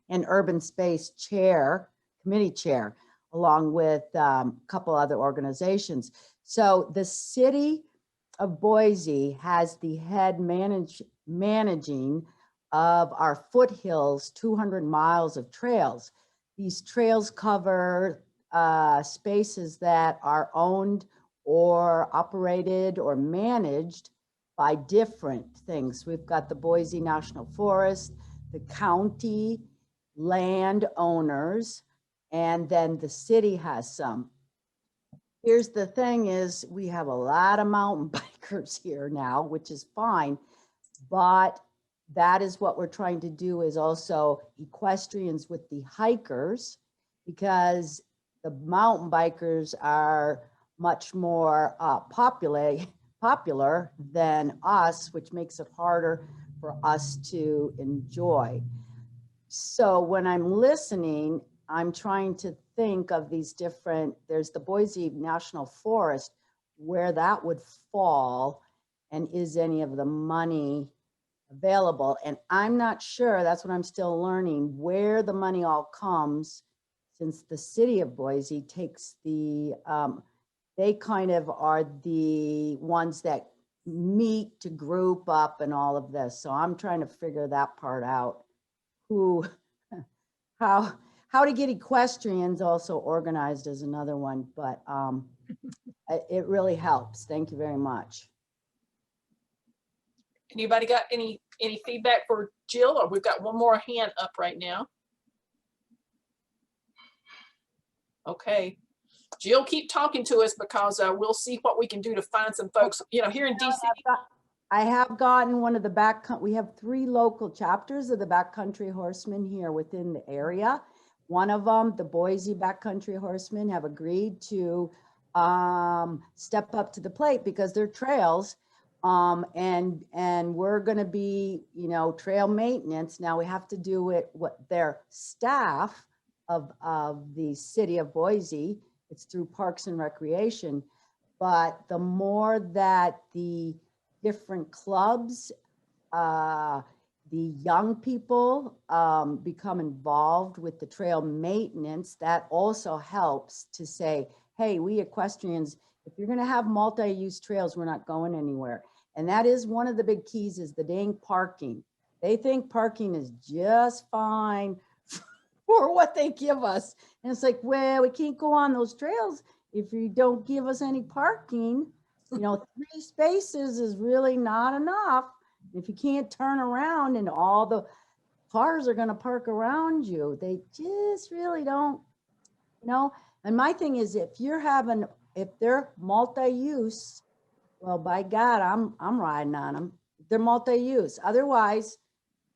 and Urban Space committee chair, along with a couple other organizations. So the city of Boise has the head managing of our foothills, 200 miles of trails. These trails cover spaces that are owned or operated or managed by different things. We've got the Boise National Forest, the county landowners, and then the city has some. Here's the thing is, we have a lot of mountain bikers here now, which is fine, but that is what we're trying to do, is also equestrians with the hikers, because the mountain bikers are much more popular than us, which makes it harder for us to enjoy. So when I'm listening, I'm trying to think of these different, there's the Boise National Forest, where that would fall, and is any of the money available? And I'm not sure, that's what I'm still learning, where the money all comes, since the city of Boise takes the, they kind of are the ones that meet to group up and all of this. So I'm trying to figure that part out. How to get equestrians also organized is another one, but it really helps. Thank you very much. anybody got any feedback for Jill? Or we've got one more hand up right now. Okay. Jill, keep talking to us, because we'll see what we can do to find some folks, here in DC. I have gotten one of the we have 3 local chapters of the Backcountry Horsemen here within the area. One of them, the Boise Backcountry Horsemen, have agreed to step up to the plate, because they're trails, and we're going to be, trail maintenance. Now we have to do it what their staff of the city of Boise. It's through Parks and Recreation, but the more that the different clubs, the young people become involved with the trail maintenance, that also helps to say, hey, we equestrians, if you're going to have multi-use trails, we're not going anywhere. And that is one of the big keys, is the dang parking. They think parking is just fine for what they give us. And it's like, well, we can't go on those trails if you don't give us any parking. 3 spaces is really not enough. If you can't turn around and all the cars are going to park around you, they just really don't, And my thing is, if they're multi-use, well, by God, I'm riding on them. They're multi-use. Otherwise,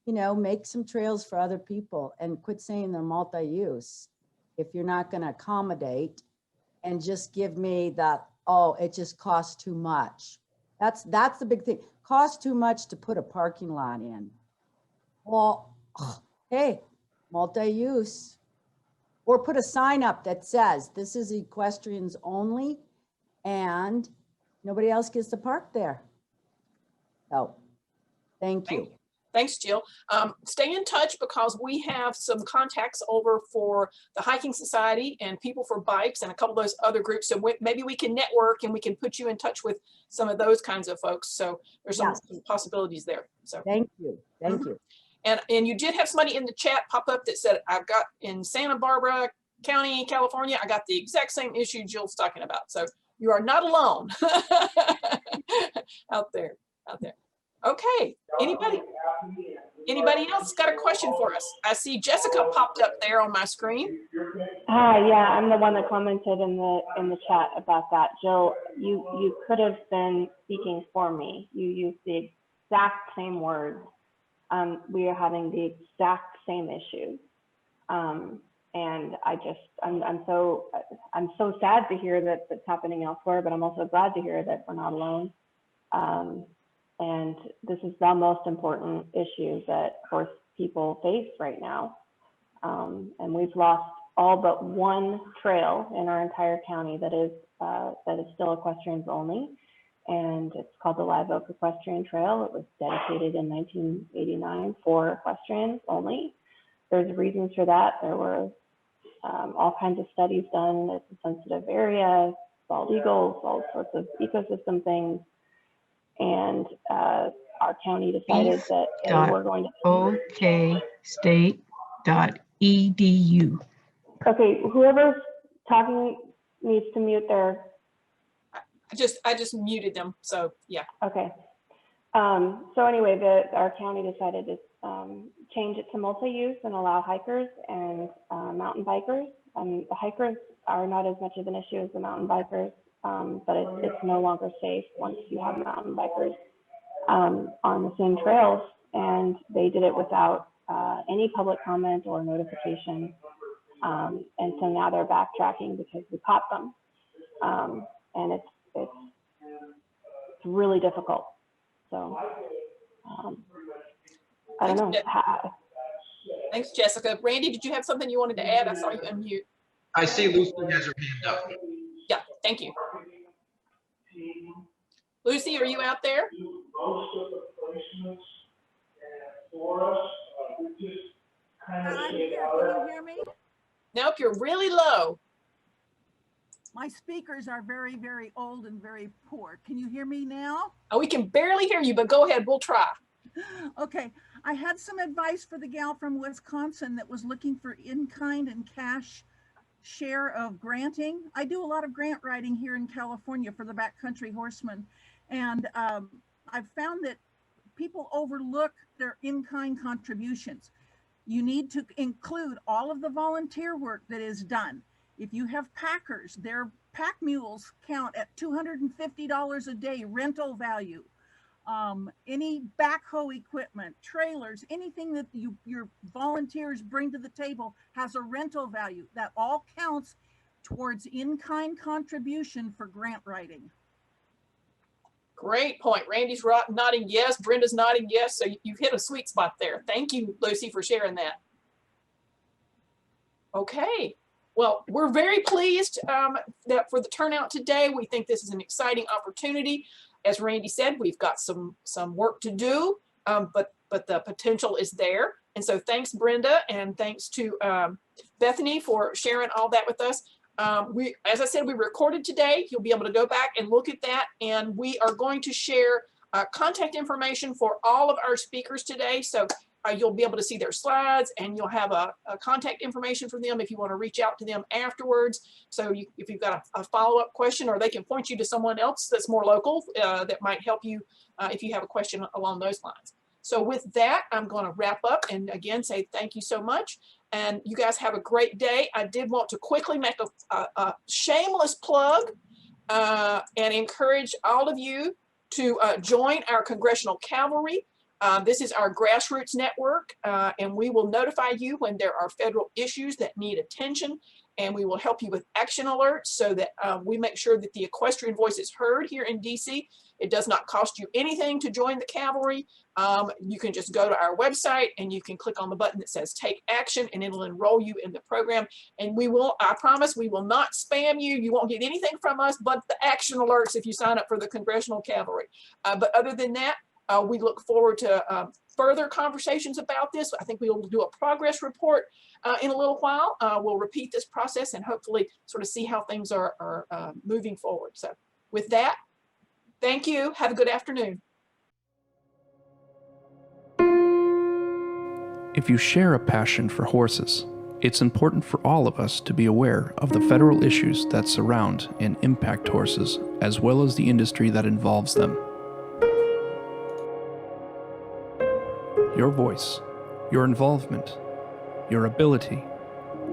make some trails for other people and quit saying they're multi-use. if you're not going to accommodate and just give me that, oh, it just costs too much. That's the big thing. Costs too much to put a parking lot in. Well, hey, multi-use. Or put a sign up that says, this is equestrians only, and nobody else gets to park there. So, thank you. Thanks, Jill. Stay in touch because we have some contacts over for the Hiking Society and People for Bikes and a couple of those other groups. So maybe we can network and we can put you in touch with some of those kinds of folks. So there's some possibilities there. So thank you. Thank you. And you did have somebody in the chat pop up that said, I've got in Santa Barbara County, California, I got the exact same issue Jill's talking about. So you are not alone out there. Okay, anybody else got a question for us? I see Jessica popped up there on my screen. Hi, yeah, I'm the one that commented in the chat about that. Jill, you could have been speaking for me. You used the exact same words. We are having the exact same issues. And I'm so sad to hear that that's happening elsewhere, but I'm also glad to hear that we're not alone. And this is the most important issue that horse people face right now. And we've lost all but one trail in our entire county that is still equestrians only. And it's called the Live Oak Equestrian Trail. It was dedicated in 1989 for equestrians only. There's reasons for that. There were all kinds of studies done. It's a sensitive area, bald eagles, all sorts of ecosystem things. And our county decided that they were going to okstate.edu. Okay, whoever's talking needs to mute their. I just muted them. So yeah. Okay. So anyway, our county decided to change it to multi-use and allow hikers and mountain bikers. The hikers are not as much of an issue as the mountain bikers. But it's no longer safe once you have mountain bikers on the same trails, and they did it without any public comment or notification. And so now they're backtracking because we caught them, and it's really difficult. So I don't know. Thanks, Jessica. Randy, did you have something you wanted to add? I saw you unmute. I see Lucy has her hand up. Yeah, thank you. Lucy, are you out there? I'm here. Can you hear me? Nope, you're really low. My speakers are very, very old and very poor. Can you hear me now? Oh, we can barely hear you, but go ahead, we'll try. Okay, I had some advice for the gal from Wisconsin that was looking for in-kind and cash share of granting. I do a lot of grant writing here in California for the backcountry horsemen. And I've found that people overlook their in-kind contributions. You need to include all of the volunteer work that is done. If you have packers, their pack mules count at $250 a day rental value. Any backhoe equipment, trailers, anything that your volunteers bring to the table has a rental value. That all counts towards in-kind contribution for grant writing. Great point. Randy's nodding yes. Brenda's nodding yes. So you've hit a sweet spot there. Thank you, Lucy, for sharing that. Okay. Well, we're very pleased that for the turnout today. We think this is an exciting opportunity. As Randy said, we've got some work to do, but the potential is there. And so thanks, Brenda, and thanks to Bethany for sharing all that with us. As I said, we recorded today. You'll be able to go back and look at that. And we are going to share contact information for all of our speakers today. So you'll be able to see their slides, and you'll have a contact information for them if you want to reach out to them afterwards. So if you've got a follow-up question, or they can point you to someone else that's more local that might help you if you have a question along those lines. So with that, I'm going to wrap up and again say thank you so much. And you guys have a great day. I did want to quickly make a shameless plug and encourage all of you to join our Congressional Cavalry. This is our grassroots network, and we will notify you when there are federal issues that need attention, and we will help you with action alerts so that we make sure that the equestrian voice is heard here in DC. It does not cost you anything to join the cavalry. You can just go to our website and you can click on the button that says take action, and it'll enroll you in the program. And we will, I promise, we will not spam you. You won't get anything from us but the action alerts if you sign up for the Congressional Cavalry. But other than that, we look forward to further conversations about this. I think we will do a progress report in a little while. We'll repeat this process and hopefully sort of see how things are moving forward. So with that, thank you. Have a good afternoon. If you share a passion for horses, it's important for all of us to be aware of the federal issues that surround and impact horses, as well as the industry that involves them. Your voice, your involvement, your ability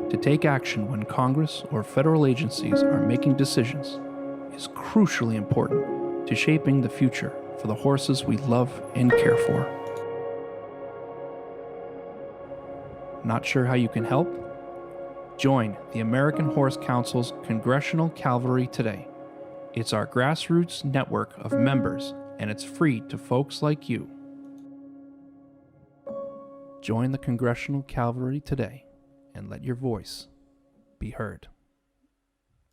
to take action when Congress or federal agencies are making decisions is crucially important to shaping the future for the horses we love and care for. Not sure how you can help? Join the American Horse Council's Congressional Cavalry today. It's our grassroots network of members, and it's free to folks like you. Join the Congressional Cavalry today and let your voice be heard.